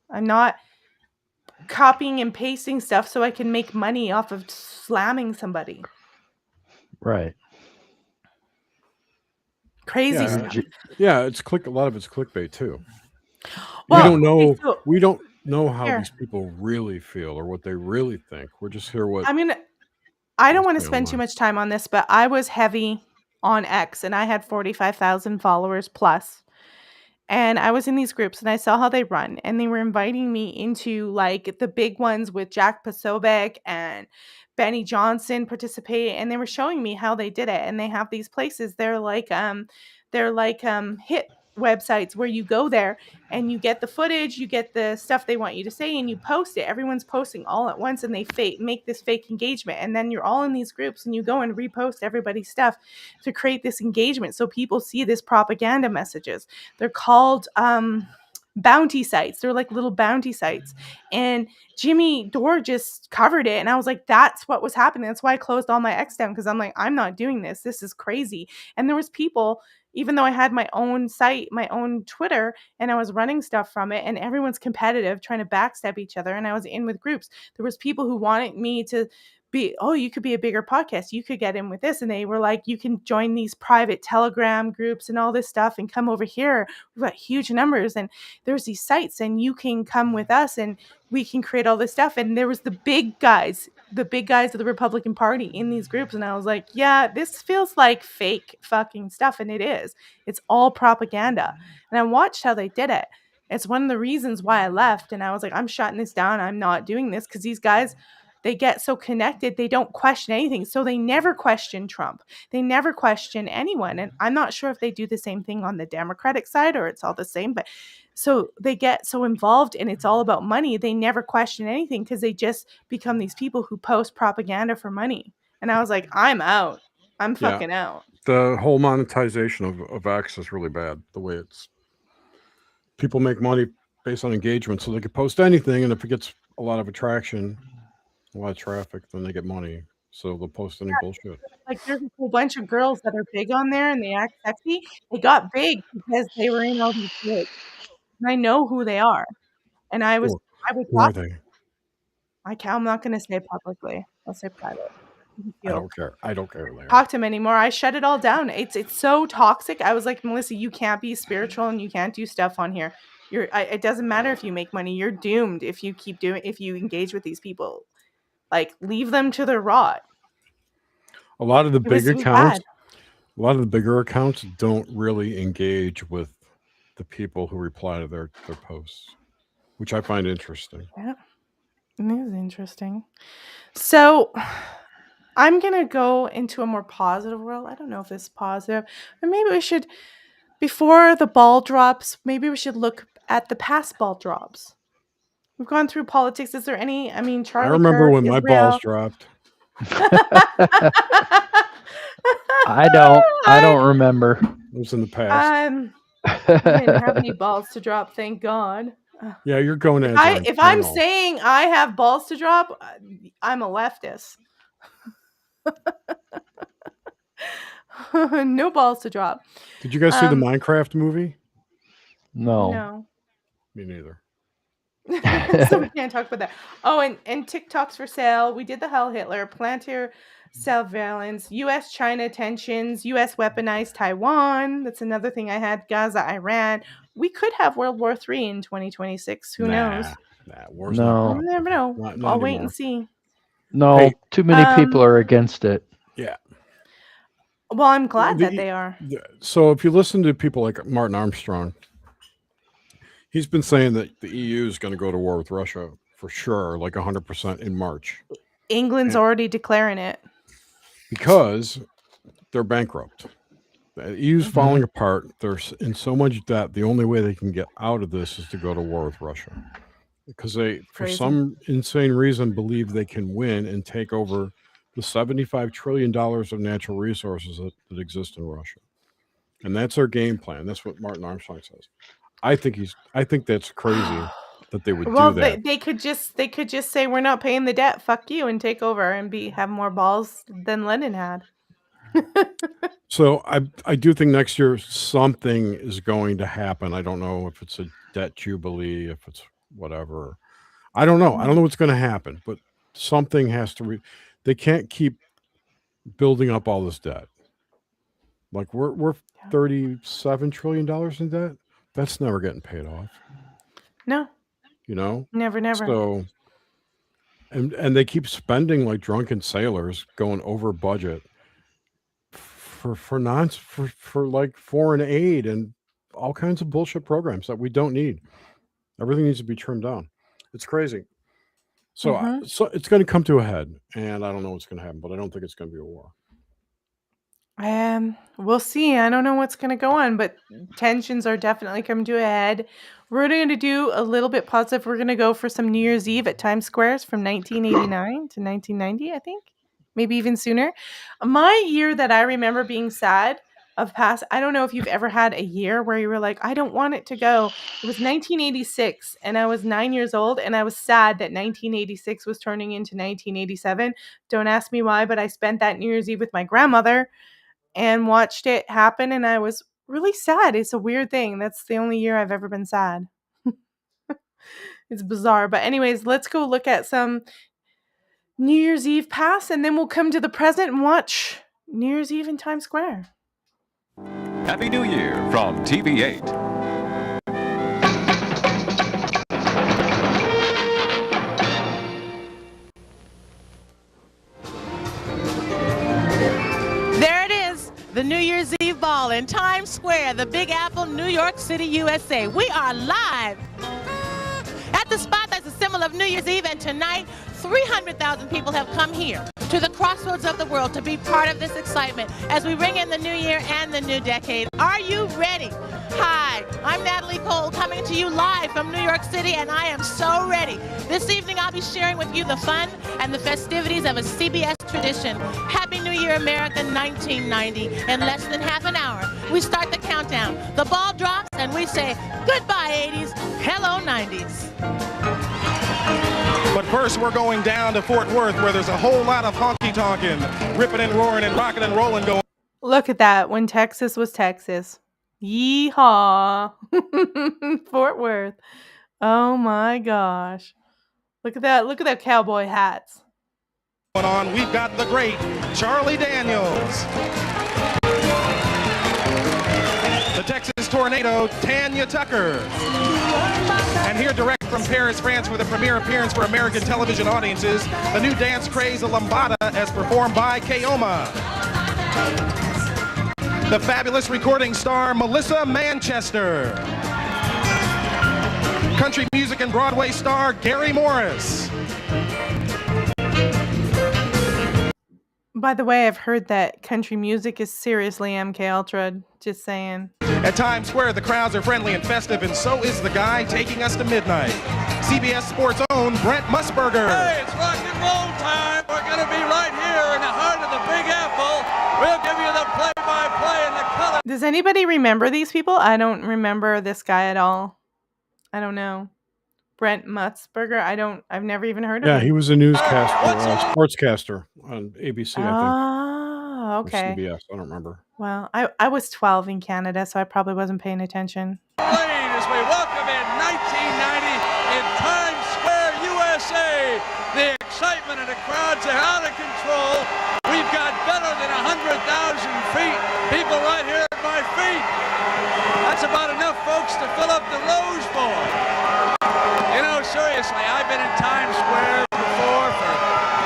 I'm not copying and pasting stuff so I can make money off of slamming somebody. Right. Crazy Yeah, stuff. yeah, it's a lot of it's clickbait too. Well, we don't know how Here. these people really feel or what they really think. We're just here what I don't want to say spend too online. much time on this, but I was heavy on X and I had 45,000 followers plus. And I was in these groups and I saw how they run, and they were inviting me into like the big ones with Jack Posobiec and Benny Johnson participate, and they were showing me how they did it. And they have these places, they're like hit websites where you go there and you get the footage, you get the stuff they want you to say, and you post it. Everyone's posting all at once, and they make this fake engagement, and then you're all in these groups and you go and repost everybody's stuff to create this engagement so people see this propaganda messages. They're called bounty sites. They're like little bounty sites, and Jimmy Dore just covered it, and I was like, that's what was happening. That's why I closed all my X down, because I'm like, I'm not doing this. This is crazy. And there was people, even though I had my own site, my own Twitter, and I was running stuff from it, and everyone's competitive, trying to backstab each other, and I was in with groups. There was people who wanted me to be, oh, you could be a bigger podcast, you could get in with this, and they were like, you can join these private Telegram groups and all this stuff and come over here. We've got huge numbers, and there's these sites, and you can come with us, and we can create all this stuff. And there was the big guys of the Republican Party in these groups, and I was like, yeah, this feels like fake fucking stuff. And it is. It's all propaganda. And I watched how they did it. It's one of the reasons why I left, and I was like, I'm shutting this down. I'm not doing this, because these guys, they get so connected, they don't question anything. So they never question Trump. They never question anyone. And I'm not sure if they do the same thing on the Democratic side or it's all the same, but so they get so involved and it's all about money. They never question anything because they just become these people who post propaganda for money. And I was like, I'm out. I'm fucking out. The whole monetization of X is really bad. The way it's people make money based on engagement, so they could post anything, and if it gets a lot of attraction, a lot of traffic, then they get money. So they'll post any bullshit. Like there's a whole bunch of girls that are big on there and they act sexy. They got big because they were in all these gigs. And I know who they are. And I would Who are talk. they? I'm not going to say publicly. I'll say private. I don't care. I don't care. Larry. Talk to him anymore. I shut it all down. It's so toxic. I was like, Melissa, you can't be spiritual and you can't do stuff on here. It doesn't matter if you make money. You're doomed if you if you engage with these people. Like, leave them to their rot. A lot of the big accounts, bad. a lot of the bigger accounts don't really engage with the people who reply to their posts, which I find interesting. Yeah, it is interesting. So I'm going to go into a more positive world. I don't know if it's positive, but maybe we should, before the ball drops, maybe we should look at the past ball drops. We've gone through politics. Is there any, Charlie I remember Kirk, when my Israel. balls dropped. I don't remember. It was in the past. I didn't have any balls to drop, thank God. Yeah, you're going to. If I'm saying I have balls to drop, I'm a leftist. No balls to drop. Did you guys see the Minecraft movie? No. Me neither. So we can't talk about that. Oh, and TikTok's for sale. We did the Hell Hitler, plantar surveillance, U.S.-China tensions, U.S. weaponized Taiwan. That's another thing I had. Gaza, Iran. We could have World War III in 2026. Who knows? War's No. not. You never know. Not I'll wait anymore. and see. No, Hey, too many people are against it. Yeah. Well, I'm glad that they are. So if you listen to people like Martin Armstrong, He's been saying that the EU is going to go to war with Russia for sure, like 100% in March. England's already declaring it. Because they're bankrupt. The EU's falling apart. They're in so much debt. The only way they can get out of this is to go to war with Russia. Because they, for some insane reason, believe they can win and take over the $75 trillion of natural resources that exist in Russia. And that's their game plan. That's what Martin Armstrong says. I think that's crazy that they would do that. They could just say we're not paying the debt, fuck you, and take over and have more balls than Lenin had. So I do think next year something is going to happen. I don't know if it's a debt jubilee, if it's whatever. I don't know. I don't know what's going to happen, but something has to. They can't keep building up all this debt. Like we're $37 trillion in debt. That's never getting paid off. No. You know? Never. So, and they keep spending like drunken sailors, going over budget for like foreign aid and all kinds of bullshit programs that we don't need. Everything needs to be trimmed down. It's crazy. So, so it's going to come to a head, and I don't know what's going to happen, but I don't think it's going to be a war. We'll see. I don't know what's going to go on, but tensions are definitely coming to a head. We're going to do a little bit positive. We're going to go for some New Year's Eve at Times Squares from 1989 to 1990, I think. Maybe even sooner. My year that I remember being sad of past, I don't know if you've ever had a year where you were like, I don't want it to go. It was 1986, and I was 9 years old, and I was sad that 1986 was turning into 1987. Don't ask me why, but I spent that New Year's Eve with my grandmother and watched it happen, and I was really sad. It's a weird thing. That's the only year I've ever been sad. It's bizarre. But anyways, let's go look at some New Year's Eve past, and then we'll come to the present and watch New Year's Eve in Times Square. Happy New Year from TV8. There it is, the New Year's Eve ball in Times Square, the Big Apple, New York City, USA. We are live at the spot that's a symbol of New Year's Eve, and tonight 300,000 people have come here to the crossroads of the world to be part of this excitement as we ring in the new year and the new decade. Are you ready? Hi, I'm Natalie Cole coming to you live from New York City, and I am so ready. This evening I'll be sharing with you the fun and the festivities of a CBS tradition. Happy New Year, America 1990. In less than half an hour, we start the countdown. The ball drops and we say goodbye 80s, hello 90s. But first, we're going down to Fort Worth, where there's a whole lot of honky-tonkin', ripping and roaring and rocking and rolling going. Look at that. When Texas was Texas. Yeehaw. Fort Worth. Oh my gosh. Look at that. Look at that cowboy hats. Going on, we've got the great Charlie Daniels. The Texas Tornado, Tanya Tucker. And here direct from Paris, France for the premiere appearance for American television audiences, the new dance craze, a lambada, as performed by Keoma. The fabulous recording star, Melissa Manchester. Country music and Broadway star, Gary Morris. By the way, I've heard that country music is seriously MK Ultra. Just saying. At Times Square, the crowds are friendly and festive, and so is the guy taking us to midnight. CBS Sports' own Brent Musburger. Hey, it's rock and roll time. We're going to be right here in the heart of the Big Apple. We'll give you the play-by-play and the color. Does anybody remember these people? I don't remember this guy at all. I don't know. Brent Musburger. I've never even heard of him. Yeah, he was a newscaster, sportscaster on ABC, I think. Oh, okay. Or CBS, I don't remember. Well, I was 12 in Canada, so I probably wasn't paying attention. Ladies, we welcome in 1990 in Times Square, USA. The excitement and the crowds are out of control. We've got better than 100,000 feet. People right here at my feet. That's about enough folks to fill up the Rose Bowl. You know, seriously, I've been in Times Square before for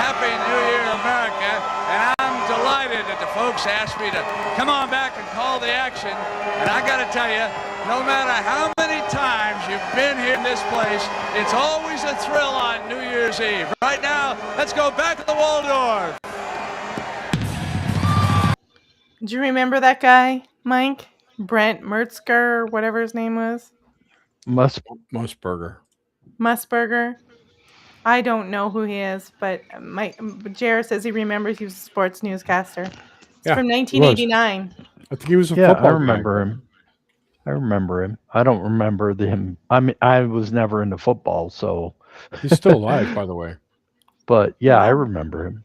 Happy New Year, America, and I'm delighted that the folks asked me to come on back and call the action. And I got to tell you, no matter how many times times you've been here in this place. It's always a thrill on New Year's Eve. Right now, let's go back to the Waldorf. Do you remember that guy, Mike? Brent Mertzger, whatever his name was? Musburger. Musburger. I don't know who he is, but Jared says he remembers he was a sports newscaster. It's from 1989. I think he was a Yeah, football I remember guy. him. I remember him. I don't remember him. I mean, I was never into football, so He's still alive, by the way. But yeah, I Wow. remember him.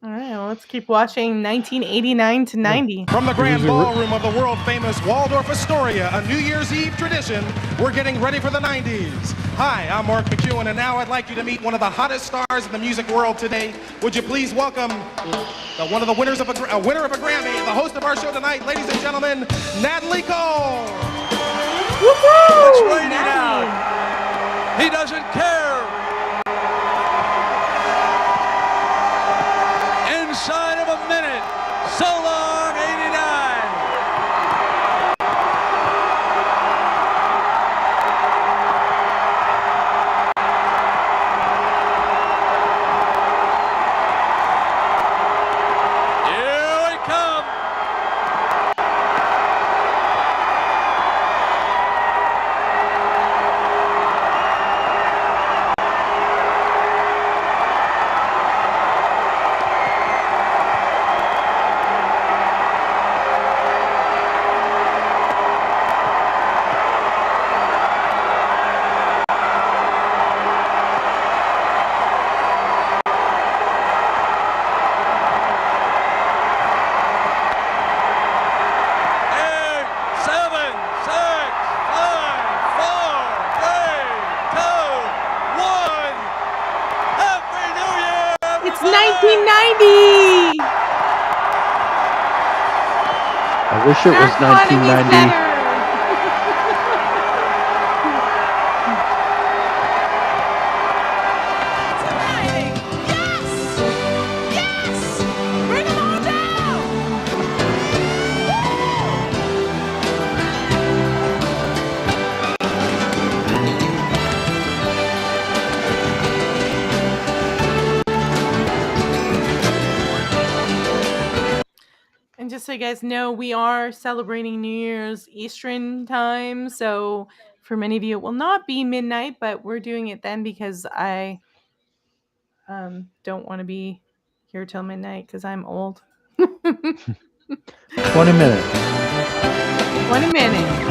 All right, well, let's keep watching 1989 to 90. From the grand ballroom of the world-famous Waldorf Astoria, a New Year's Eve tradition, we're getting ready for the 90s. Hi, I'm Mark McEwen, and now I'd like you to meet one of the hottest stars in the music world today. Would you please welcome one of the winners of a winner of a Grammy, the host of our show tonight, ladies and gentlemen, Natalie Cole. It's raining out. He doesn't care. Inside of a minute. So long, 89. Here we come. It's 1990. I wish it was 1990. And just so you guys know, we are celebrating New Year's Eastern time. So for many of you, it will not be midnight, but we're doing it then because I don't want to be here till midnight because I'm old. 20 minutes. 20 minutes.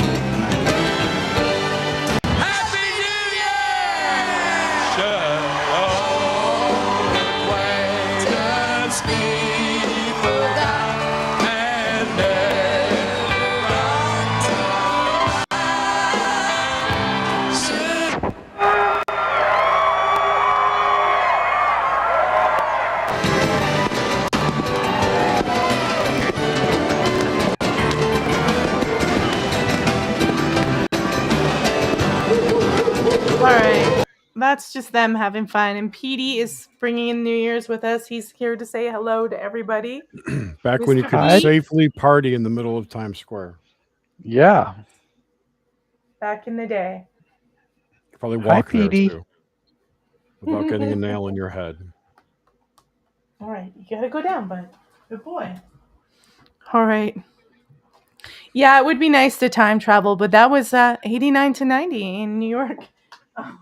All right, that's just them having fun. And Petey is bringing in New Year's with us. He's here to say hello to everybody. Back when you Mr. could Pete? safely party in the middle of Times Square. Yeah. Back in the day. You could probably walk there Petey. too, without getting a nail in your head. All right, you gotta go down, bud. Good boy. All right. Yeah, it would be nice to time travel, but that was 89 to 90 in New York. Oh,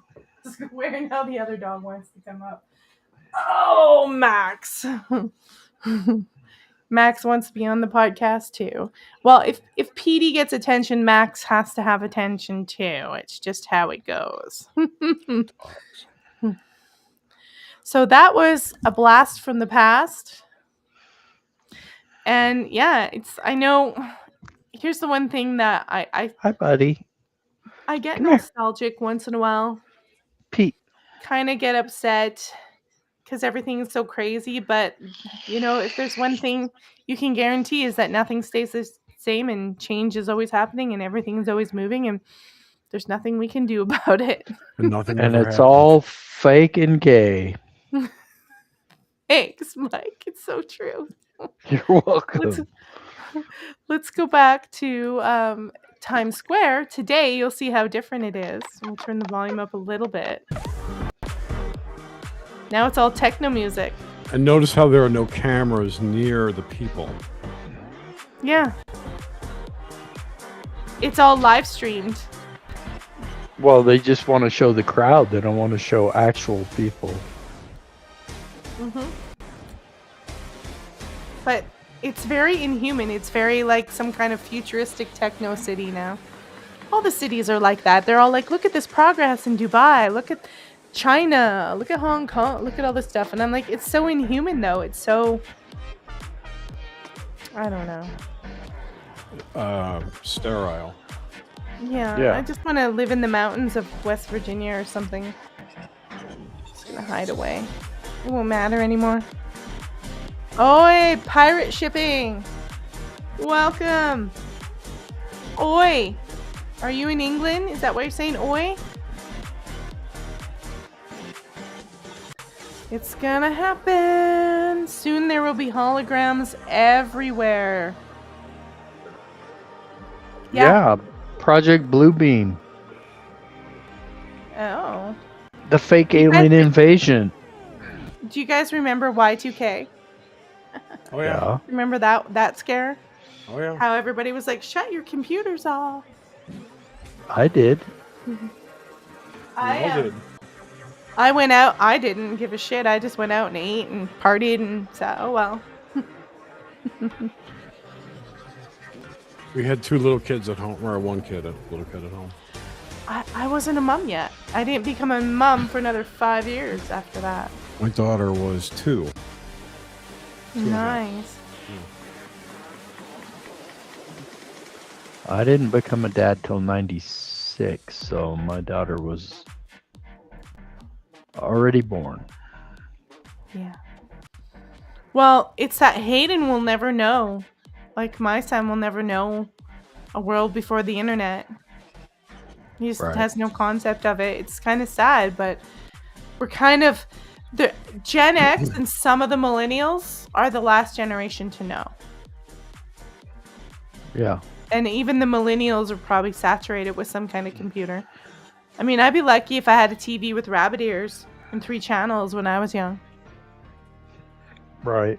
where now the other dog wants to come up. Oh, Max. Max wants to be on the podcast too. Well, if Petey gets attention, Max has to have attention too. It's just how it goes. So that was a blast from the past. And yeah, I know. Here's the one thing that I Hi, buddy. I get Come here. nostalgic once in a while. Pete. Kind of get upset because everything's so crazy. But, you know, if there's one thing you can guarantee is that nothing stays the same and change is always happening and everything is always moving and there's nothing we can do about it. And nothing And ever it's happens. all fake and gay. Thanks, Mike. It's so true. You're welcome. Let's go back to Times Square, today you'll see how different it is. We'll turn the volume up a little bit. Now it's all techno music. And notice how there are no cameras near the people. Yeah. It's all live streamed. Well, they just want to show the crowd. They don't want to show actual people. But it's very inhuman. It's very like some kind of futuristic techno city now. All the cities are like that. They're all like, look at this progress in Dubai. Look at China. Look at Hong Kong. Look at all this stuff. And I'm like, it's so inhuman though. It's so... I don't know. Sterile. Yeah, I just want to live in the mountains of West Virginia or something. Just gonna hide away. It won't matter anymore. Oi, pirate shipping! Welcome! Oi! Are you in England? Is that why you're saying oi? It's gonna happen! Soon there will be holograms everywhere. Yeah, Project Bluebeam. Oh. The fake alien invasion. Do you guys remember Y2K? Oh yeah. Remember that scare? Oh yeah. How everybody was like, shut your computers off. I did. I went out. I didn't give a shit. I just went out and ate and partied and so, oh well. We had two little kids at home, or one kid, a little kid at home. I wasn't a mom yet. I didn't become a mom for another 5 years after that. My daughter was 2. Nice. I didn't become a dad till 96, so my daughter was already born. Yeah. Well, it's that Hayden will never know. Like, my son will never know a world before the internet. He just has no concept of it. It's kind of sad, but we're kind of... The Gen X and some of the millennials are the last generation to know. Yeah. And even the millennials are probably saturated with some kind of computer. I mean, I'd be lucky if I had a TV with rabbit ears and 3 channels when I was young. Right.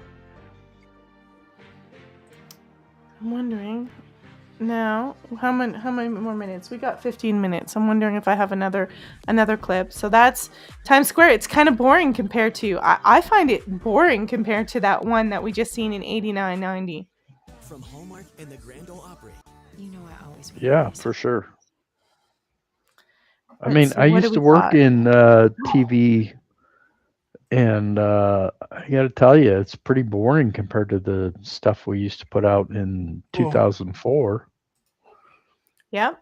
I'm wondering now how many more minutes? We got 15 minutes. I'm wondering if I have another clip. So that's Times Square. It's kind of boring compared to I find it boring compared to that one that we just seen in 89-90. From Hallmark and the Grand Ole Opry. You know I always Yeah, for sure. I Let's mean, see, I what used do to we work got? in TV, and I got to tell you, it's pretty boring compared to the stuff we used to put out in 2004. Yep.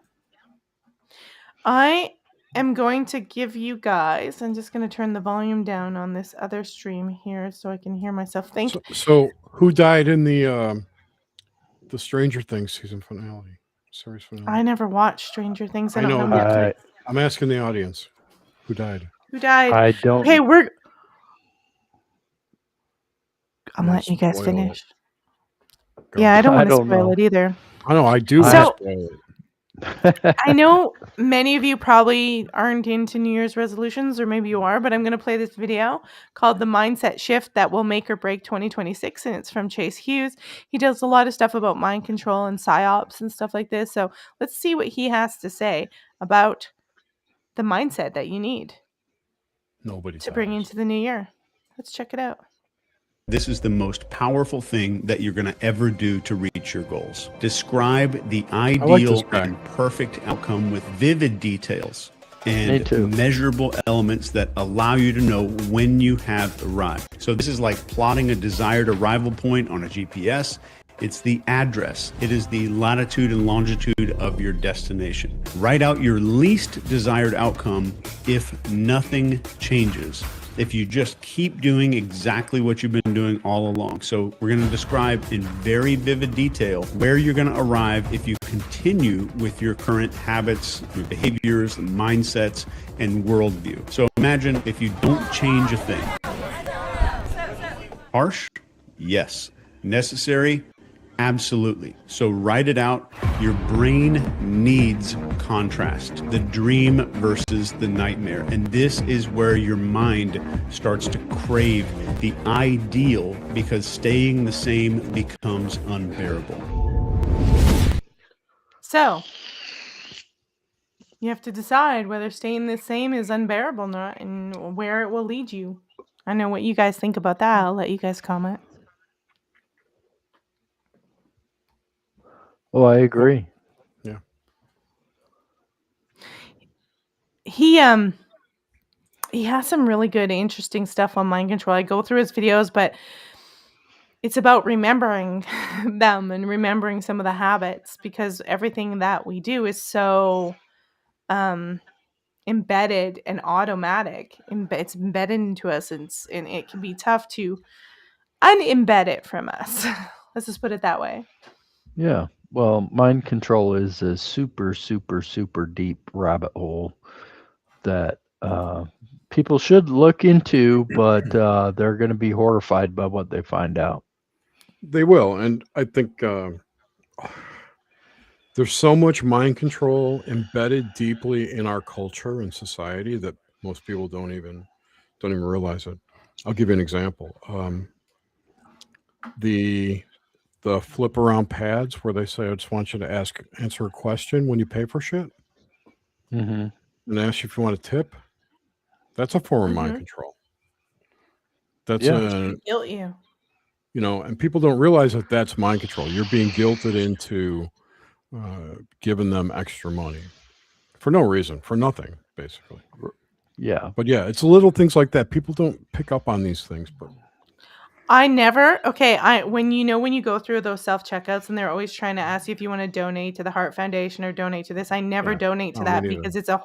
I am going to give you guys, I'm just going to turn the volume down on this other stream here so I can hear myself think. So who died in the Stranger Things season finale? Series finale. I never watched Stranger Things. I I don't know. know. But I'm asking the audience, who died? Who died? I don't. Okay, I'm Don't letting you guys spoil finish. it. Yeah, I don't I want to don't spoil know. it either. I know, I do. So- spoil it. I know many of you probably aren't into New Year's resolutions, or maybe you are, but I'm going to play this video called The Mindset Shift That Will Make or Break 2026, and it's from Chase Hughes. He does a lot of stuff about mind control and psyops and stuff like this, so let's see what he has to say about the mindset that you need to bring into the new year. Let's check it out. This is the most powerful thing that you're going to ever do to reach your goals. Describe the ideal and perfect outcome with vivid details and measurable elements that allow you to know when you have arrived. So this is like plotting a desired arrival point on a GPS. It's the address. It is the latitude and longitude of your destination. Write out your least desired outcome if nothing changes. If you just keep doing exactly what you've been doing all along. So we're going to describe in very vivid detail where you're going to arrive if you continue with your current habits, your behaviors, mindsets, and worldview. So imagine if you don't change a thing. Harsh? Yes. Necessary? Absolutely. So write it out. Your brain needs contrast, the dream versus the nightmare. And this is where your mind starts to crave the ideal because staying the same becomes unbearable. So, you have to decide whether staying the same is unbearable or not and where it will lead you. I know what you guys think about that. I'll let you guys comment. Oh, I agree. Yeah. He has some really good, interesting stuff on mind control. I go through his videos, but it's about remembering them and remembering some of the habits because everything that we do is so embedded and automatic. It's embedded into us, and it can be tough to unembed it from us. Let's just put it that way. Yeah. Well, mind control is a super, super, super deep rabbit hole that people should look into, but they're going to be horrified by what they find out. They will. And I think there's so much mind control embedded deeply in our culture and society that most people don't even realize it. I'll give you an example. The flip around pads where they say, I just want you to answer a question when you pay for shit. Mm-hmm. And ask you if you want a tip. That's a form of mind control. That's guilt you. You know, and people don't realize that that's mind control. You're being guilted into giving them extra money for no reason, for nothing, basically. Yeah. But yeah, it's little things like that. People don't pick up on these things, but when you go through those self-checkouts and they're always trying to ask you if you want to donate to the Heart Foundation or donate to this, I never donate to that because it's a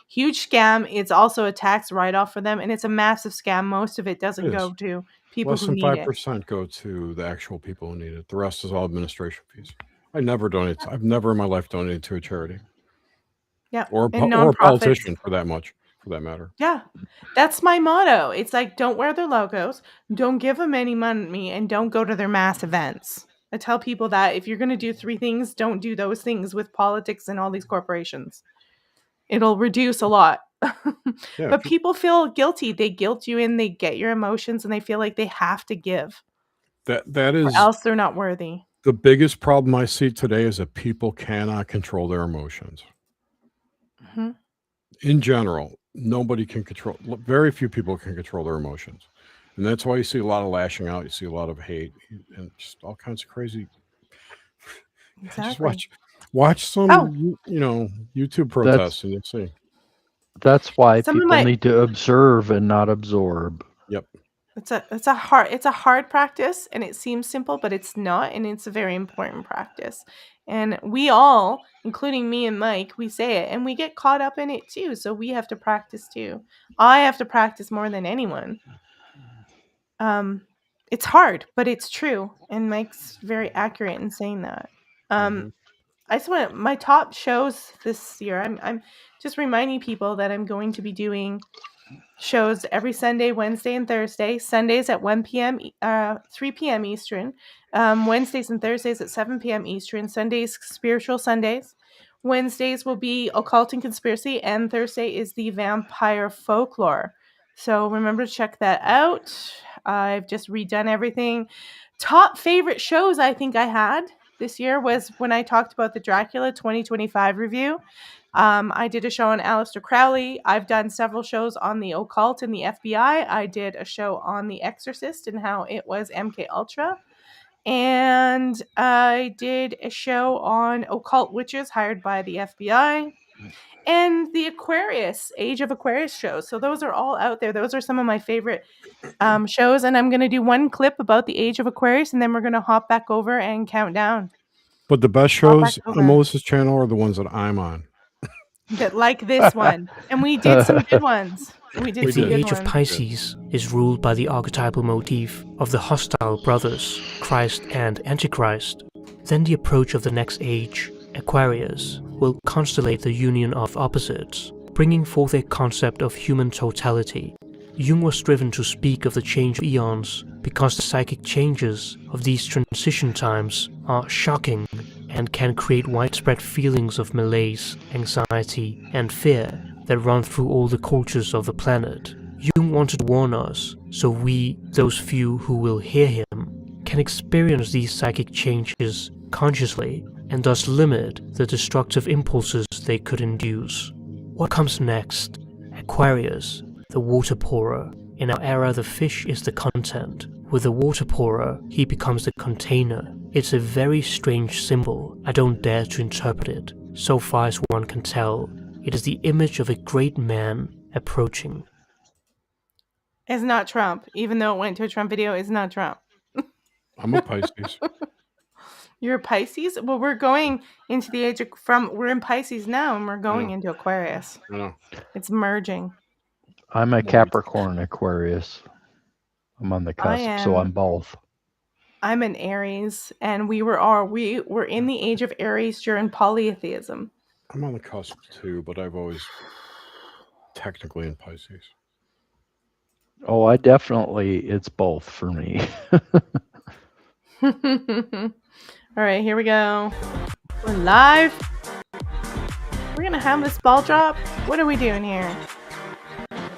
huge scam. It's also a tax write-off for them, and it's a massive scam. Most of it doesn't go to people who need it. Less than 5% go to the actual people who need it. The rest is all administration fees. I never donate. I've never in my life donated to a charity. Yeah. Or a politician for that matter. Yeah. That's my motto. It's like, don't wear their logos, don't give them any money, and don't go to their mass events. I tell people that if you're going to do 3 things, don't do those things with politics and all these corporations. It'll reduce a lot. But people feel guilty. They guilt you in, they get your emotions, and they feel like they have to give. That is, or else they're not worthy. The biggest problem I see today is that people cannot control their emotions. Mm-hmm. In general, nobody can control. Very few people can control their emotions, and that's why you see a lot of lashing out. You see a lot of hate and just all kinds of crazy. Exactly. Just watch some, YouTube protests, and you'll see. That's why people need to observe and not absorb. Yep. It's a hard practice, and it seems simple, but it's not, and it's a very important practice. And we all, including me and Mike, we say it, and we get caught up in it too. So we have to practice too. I have to practice more than anyone. It's hard, but it's true, and Mike's very accurate in saying that. I just want my top shows this year. I'm just reminding people that I'm going to be doing shows every Sunday, Wednesday, and Thursday. Sundays at 1 p.m., 3 p.m. Eastern. Wednesdays and Thursdays at 7 p.m. Eastern. Sundays, Spiritual Sundays. Wednesdays will be Occult and Conspiracy, and Thursday is the Vampire Folklore. So remember to check that out. I've just redone everything. Top favorite shows I think I had this year was when I talked about the Dracula 2025 review. I did a show on Aleister Crowley. I've done several shows on the occult and the FBI. I did a show on The Exorcist and how it was MK Ultra. And I did a show on occult witches hired by the FBI. And the Aquarius, Age of Aquarius shows. So those are all out there. Those are some of my favorite shows. And I'm going to do one clip about the Age of Aquarius, and then we're going to hop back over and count down. But the best shows on Melissa's channel are the ones that I'm on. That like this one. And we did some good ones. If the age of Pisces is ruled by the archetypal motif of the hostile brothers, Christ and Antichrist, then the approach of the next age, Aquarius, will constellate the union of opposites, bringing forth a concept of human totality, Jung was driven to speak of the change of eons because the psychic changes of these transition times are shocking and can create widespread feelings of malaise, anxiety, and fear that run through all the cultures of the planet. Jung wanted to warn us so we, those few who will hear him, can experience these psychic changes consciously and thus limit the destructive impulses they could induce. What comes next? Aquarius, the water pourer. In our era, the fish is the content. With the water pourer, he becomes the container. It's a very strange symbol. I don't dare to interpret it. So far as one can tell, it is the image of a great man approaching. It's not Trump, even though it went to a Trump video. It's not Trump. I'm a Pisces. You're a Pisces? Well, we're going into the age of we're in Pisces now, and we're going into Aquarius. I know. It's merging. I'm a Capricorn Aquarius. I'm on the cusp, so I'm both. I'm an Aries, and we were in the age of Aries during polytheism. I'm on the cusp too, but I've always technically in Pisces. Oh, it's both for me. All right, here we go. We're live. We're gonna have this ball drop. What are we doing here?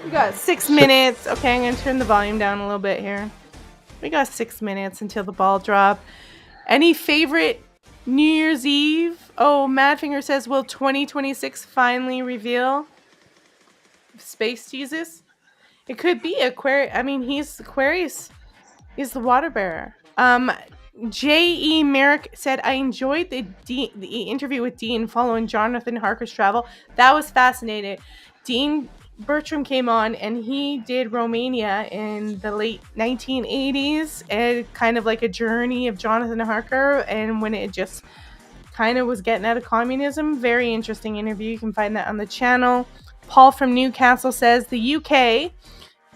We got 6 minutes. Okay, I'm gonna turn the volume down a little bit here. We got 6 minutes until the ball drop. Any favorite New Year's Eve? Oh, Madfinger says, will 2026 finally reveal Space Jesus? It could be Aquarius. I mean, Aquarius is the water bearer. J.E. Merrick said, I enjoyed the interview with Dean following Jonathan Harker's travel. That was fascinating. Dean Bertram came on and he did Romania in the late 1980s, and kind of like a journey of Jonathan Harker, and when it just kind of was getting out of communism. Very interesting interview. You can find that on the channel. Paul from Newcastle says, the UK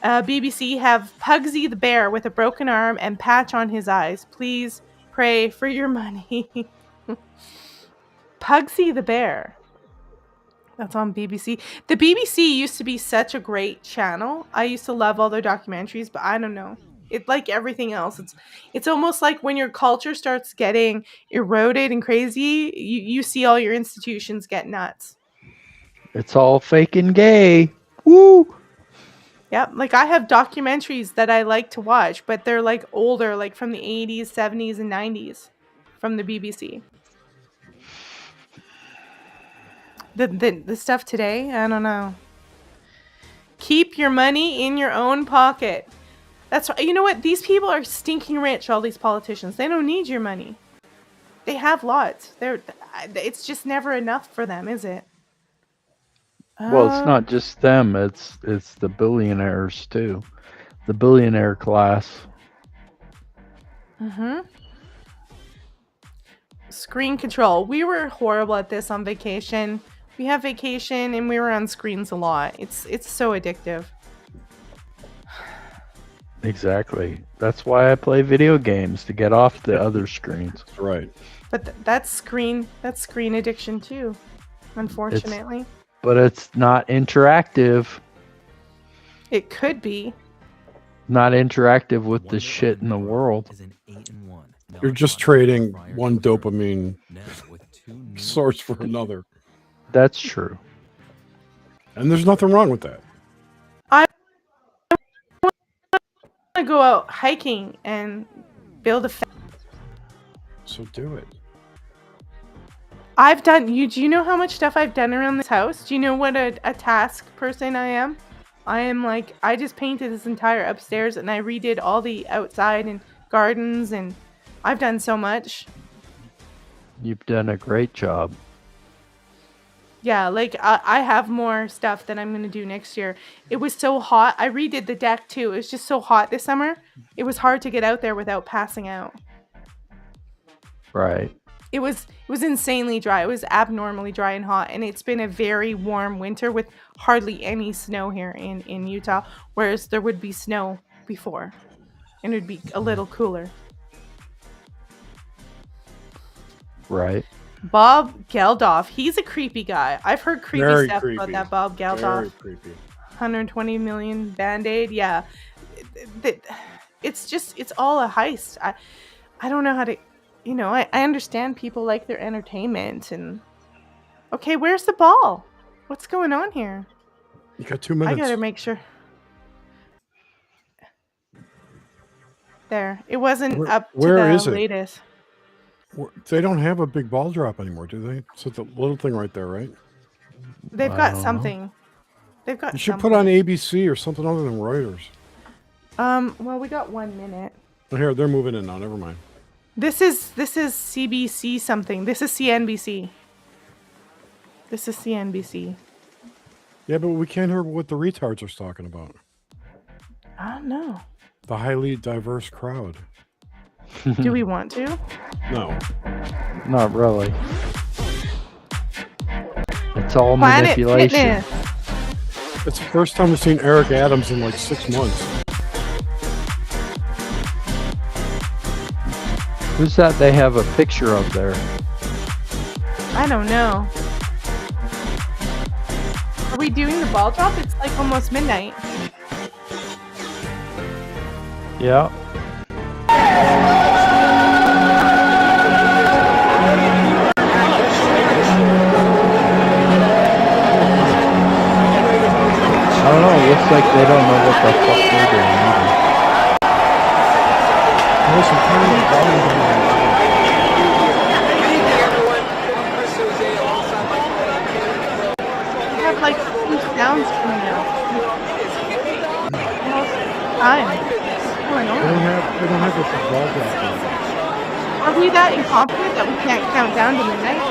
BBC have Pugsy the bear with a broken arm and patch on his eyes. Please pray for your money. Pugsy the bear. That's on BBC. The BBC used to be such a great channel. I used to love all their documentaries, but I don't know. It, like everything else, it's almost like when your culture starts getting eroded and crazy, you see all your institutions get nuts. It's all fake and gay. Woo! Yep, like I have documentaries that I like to watch, but they're like older, like from the 80s, 70s, and 90s from the BBC. The stuff today, I don't know. Keep your money in your own pocket. That's right. You know what? These people are stinking rich, all these politicians. They don't need your money. They have lots. It's just never enough for them, is it? Well, it's not just them. It's the billionaires too. The billionaire class. Screen control. We were horrible at this on vacation. We have vacation and we were on screens a lot. It's so addictive. Exactly. That's why I play video games, to get off the other screens. Right. But that's screen addiction too, unfortunately. But it's not interactive. It could be. Not interactive with the shit in the world. You're just trading one dopamine source for another. That's true. And there's nothing wrong with that. I want to go out hiking and build a fence. So do it. Do you know how much stuff I've done around this house? Do you know what a task person I am? I just painted this entire upstairs and I redid all the outside and gardens, and I've done so much. You've done a great job. Yeah, like I have more stuff that I'm going to do next year. It was so hot. I redid the deck too. It was just so hot this summer. It was hard to get out there without passing out. Right. It was insanely dry. It was abnormally dry and hot, and it's been a very warm winter with hardly any snow here in Utah, whereas there would be snow before, and it would be a little cooler. Right. Bob Geldof, he's a creepy guy. I've heard creepy Very stuff creepy. about that Bob Geldof. Very creepy. 120 million Band-Aid. Yeah. It's all a heist. I don't know how to, I understand people like their entertainment and okay, where's the ball? What's going on here? You got 2 minutes. I gotta make sure. There. It wasn't up to Where the is it? latest. They don't have a big ball drop anymore, do they? So the little thing right there, right? They've got something. They've got You should something. put on ABC or something other than Reuters. Well, we got 1 minute. Oh, here, they're moving in now. Never mind. This is CBC something. This is CNBC. This is CNBC. Yeah, but we can't hear what the retards are talking about. I don't know. The highly diverse crowd. Do we want to? No. Not really. It's all Planet manipulation. Fitness. It's the first time we've seen Eric Adams in like 6 months. Who's that they have a picture of there? I don't know. Are we doing the ball drop? It's like almost midnight. Yeah. I don't know. It looks like they don't know what the fuck they're doing either. We have like 2 sounds coming out. Almost time. What's going on? They don't have a ball drop. Are we that incompetent that we can't count down to midnight?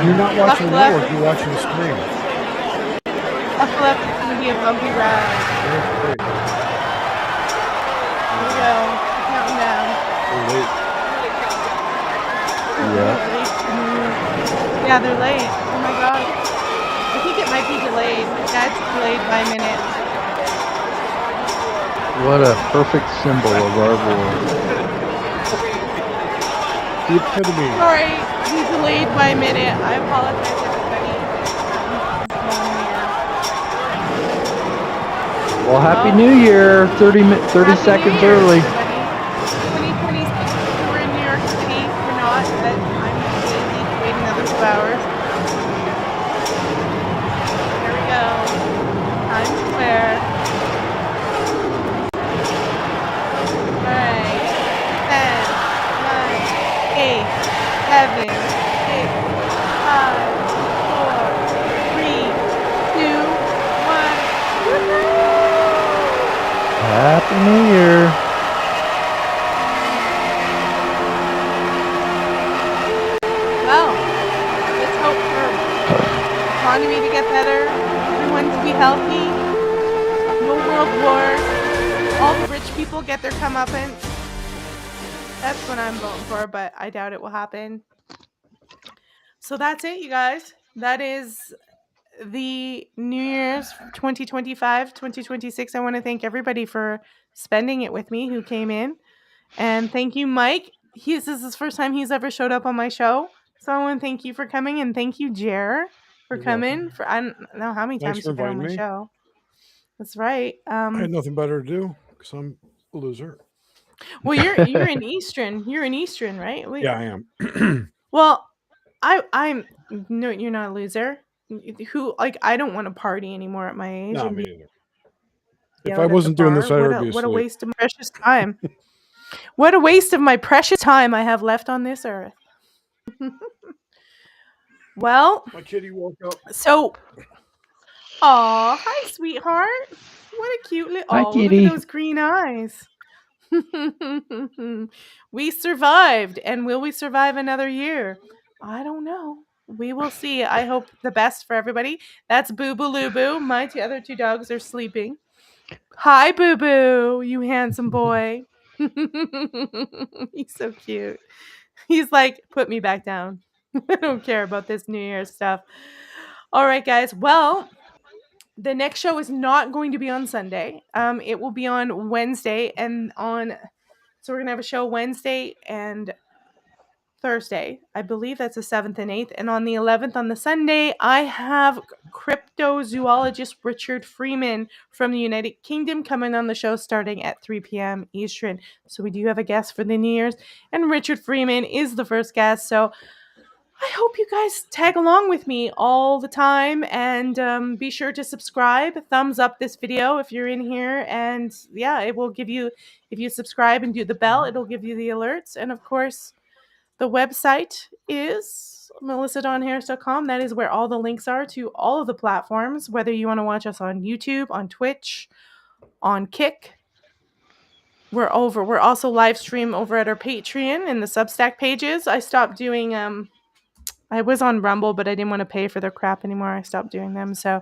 You're not watching the Left. network, you're watching the screen. Left is going to be a bumpy ride. Here we go. Counting down. Yeah, they're late. Oh my god. I think it might be delayed. That's delayed by a minute. What a perfect symbol of our world. The epitome. Sorry, we delayed by a minute. I apologize, everybody. Well, Happy New Year. 30 seconds early. 2026, we're in New York City. We're not, but I'm lazy to wait another 2 hours. There we go. Times Square. Alright. 10, 9, 8, 7, 6, 5, 4, 3, 2, 1. Woohoo! Happy New Year. Well, let's hope for the economy to get better, everyone to be healthy, no world wars, all the rich people get their comeuppance. That's what I'm voting for, but I doubt it will happen. So that's it, you guys. That is the New Year's 2025, 2026. I want to thank everybody for spending it with me who came in. And thank you, Mike. This is his first time he's ever showed up on my show. So I want to thank you for coming, and thank you, Jer, for coming. I don't know how many Thanks times for you've been on my inviting me. show. That's right. I had nothing better to do because I'm a loser. Well, you're in Eastern. You're in Eastern, right? Wait. Yeah, I am. Well, I'm no, you're not a loser. I don't want to party anymore at my age. No, and me be neither. If If I wasn't doing this, I would be what a asleep. waste of my precious time. What a waste of my precious time I have left on this earth. Well, my kitty woke up. So, aw, hi, sweetheart. What a cute little. Hi, Oh, look kitty. at those green eyes. We survived, and will we survive another year? I don't know. We will see. I hope the best for everybody. That's Boo Boo Loo Boo. My other 2 dogs are sleeping. Hi, Boo Boo, you handsome boy. He's so cute. He's like, put me back down. I don't care about this New Year's stuff. All right, guys. Well, the next show is not going to be on Sunday. It will be on Wednesday, and so we're gonna have a show Wednesday and Thursday. I believe that's the 7th and 8th. And on the 11th, on the Sunday, I have cryptozoologist Richard Freeman from the United Kingdom coming on the show starting at 3 p.m. Eastern. So we do have a guest for the New Year's, and Richard Freeman is the first guest. So I hope you guys tag along with me all the time, and be sure to subscribe, thumbs up this video if you're in here, and yeah, it will give you, if you subscribe and do the bell, it'll give you the alerts. And of course, the website is melissadonharris.com. That is where all the links are to all of the platforms, whether you want to watch us on YouTube, on Twitch, on Kick. We're also live stream over at our Patreon and the Substack pages. I stopped doing I was on Rumble, but I didn't want to pay for their crap anymore. I stopped doing them. So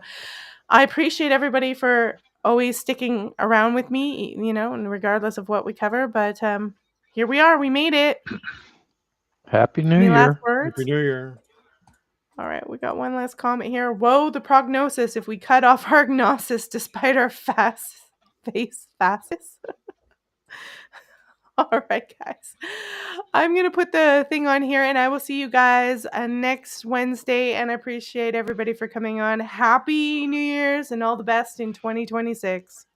I appreciate everybody for always sticking around with me, and regardless of what we cover. But here we are. We made it. Happy New Any last Year. words? Happy New Year. All right, we got one last comment here. Whoa, the prognosis if we cut off our gnosis despite our face facets. All right, guys. I'm going to put the thing on here, and I will see you guys next Wednesday, and I appreciate everybody for coming on. Happy New Year's and all the best in 2026.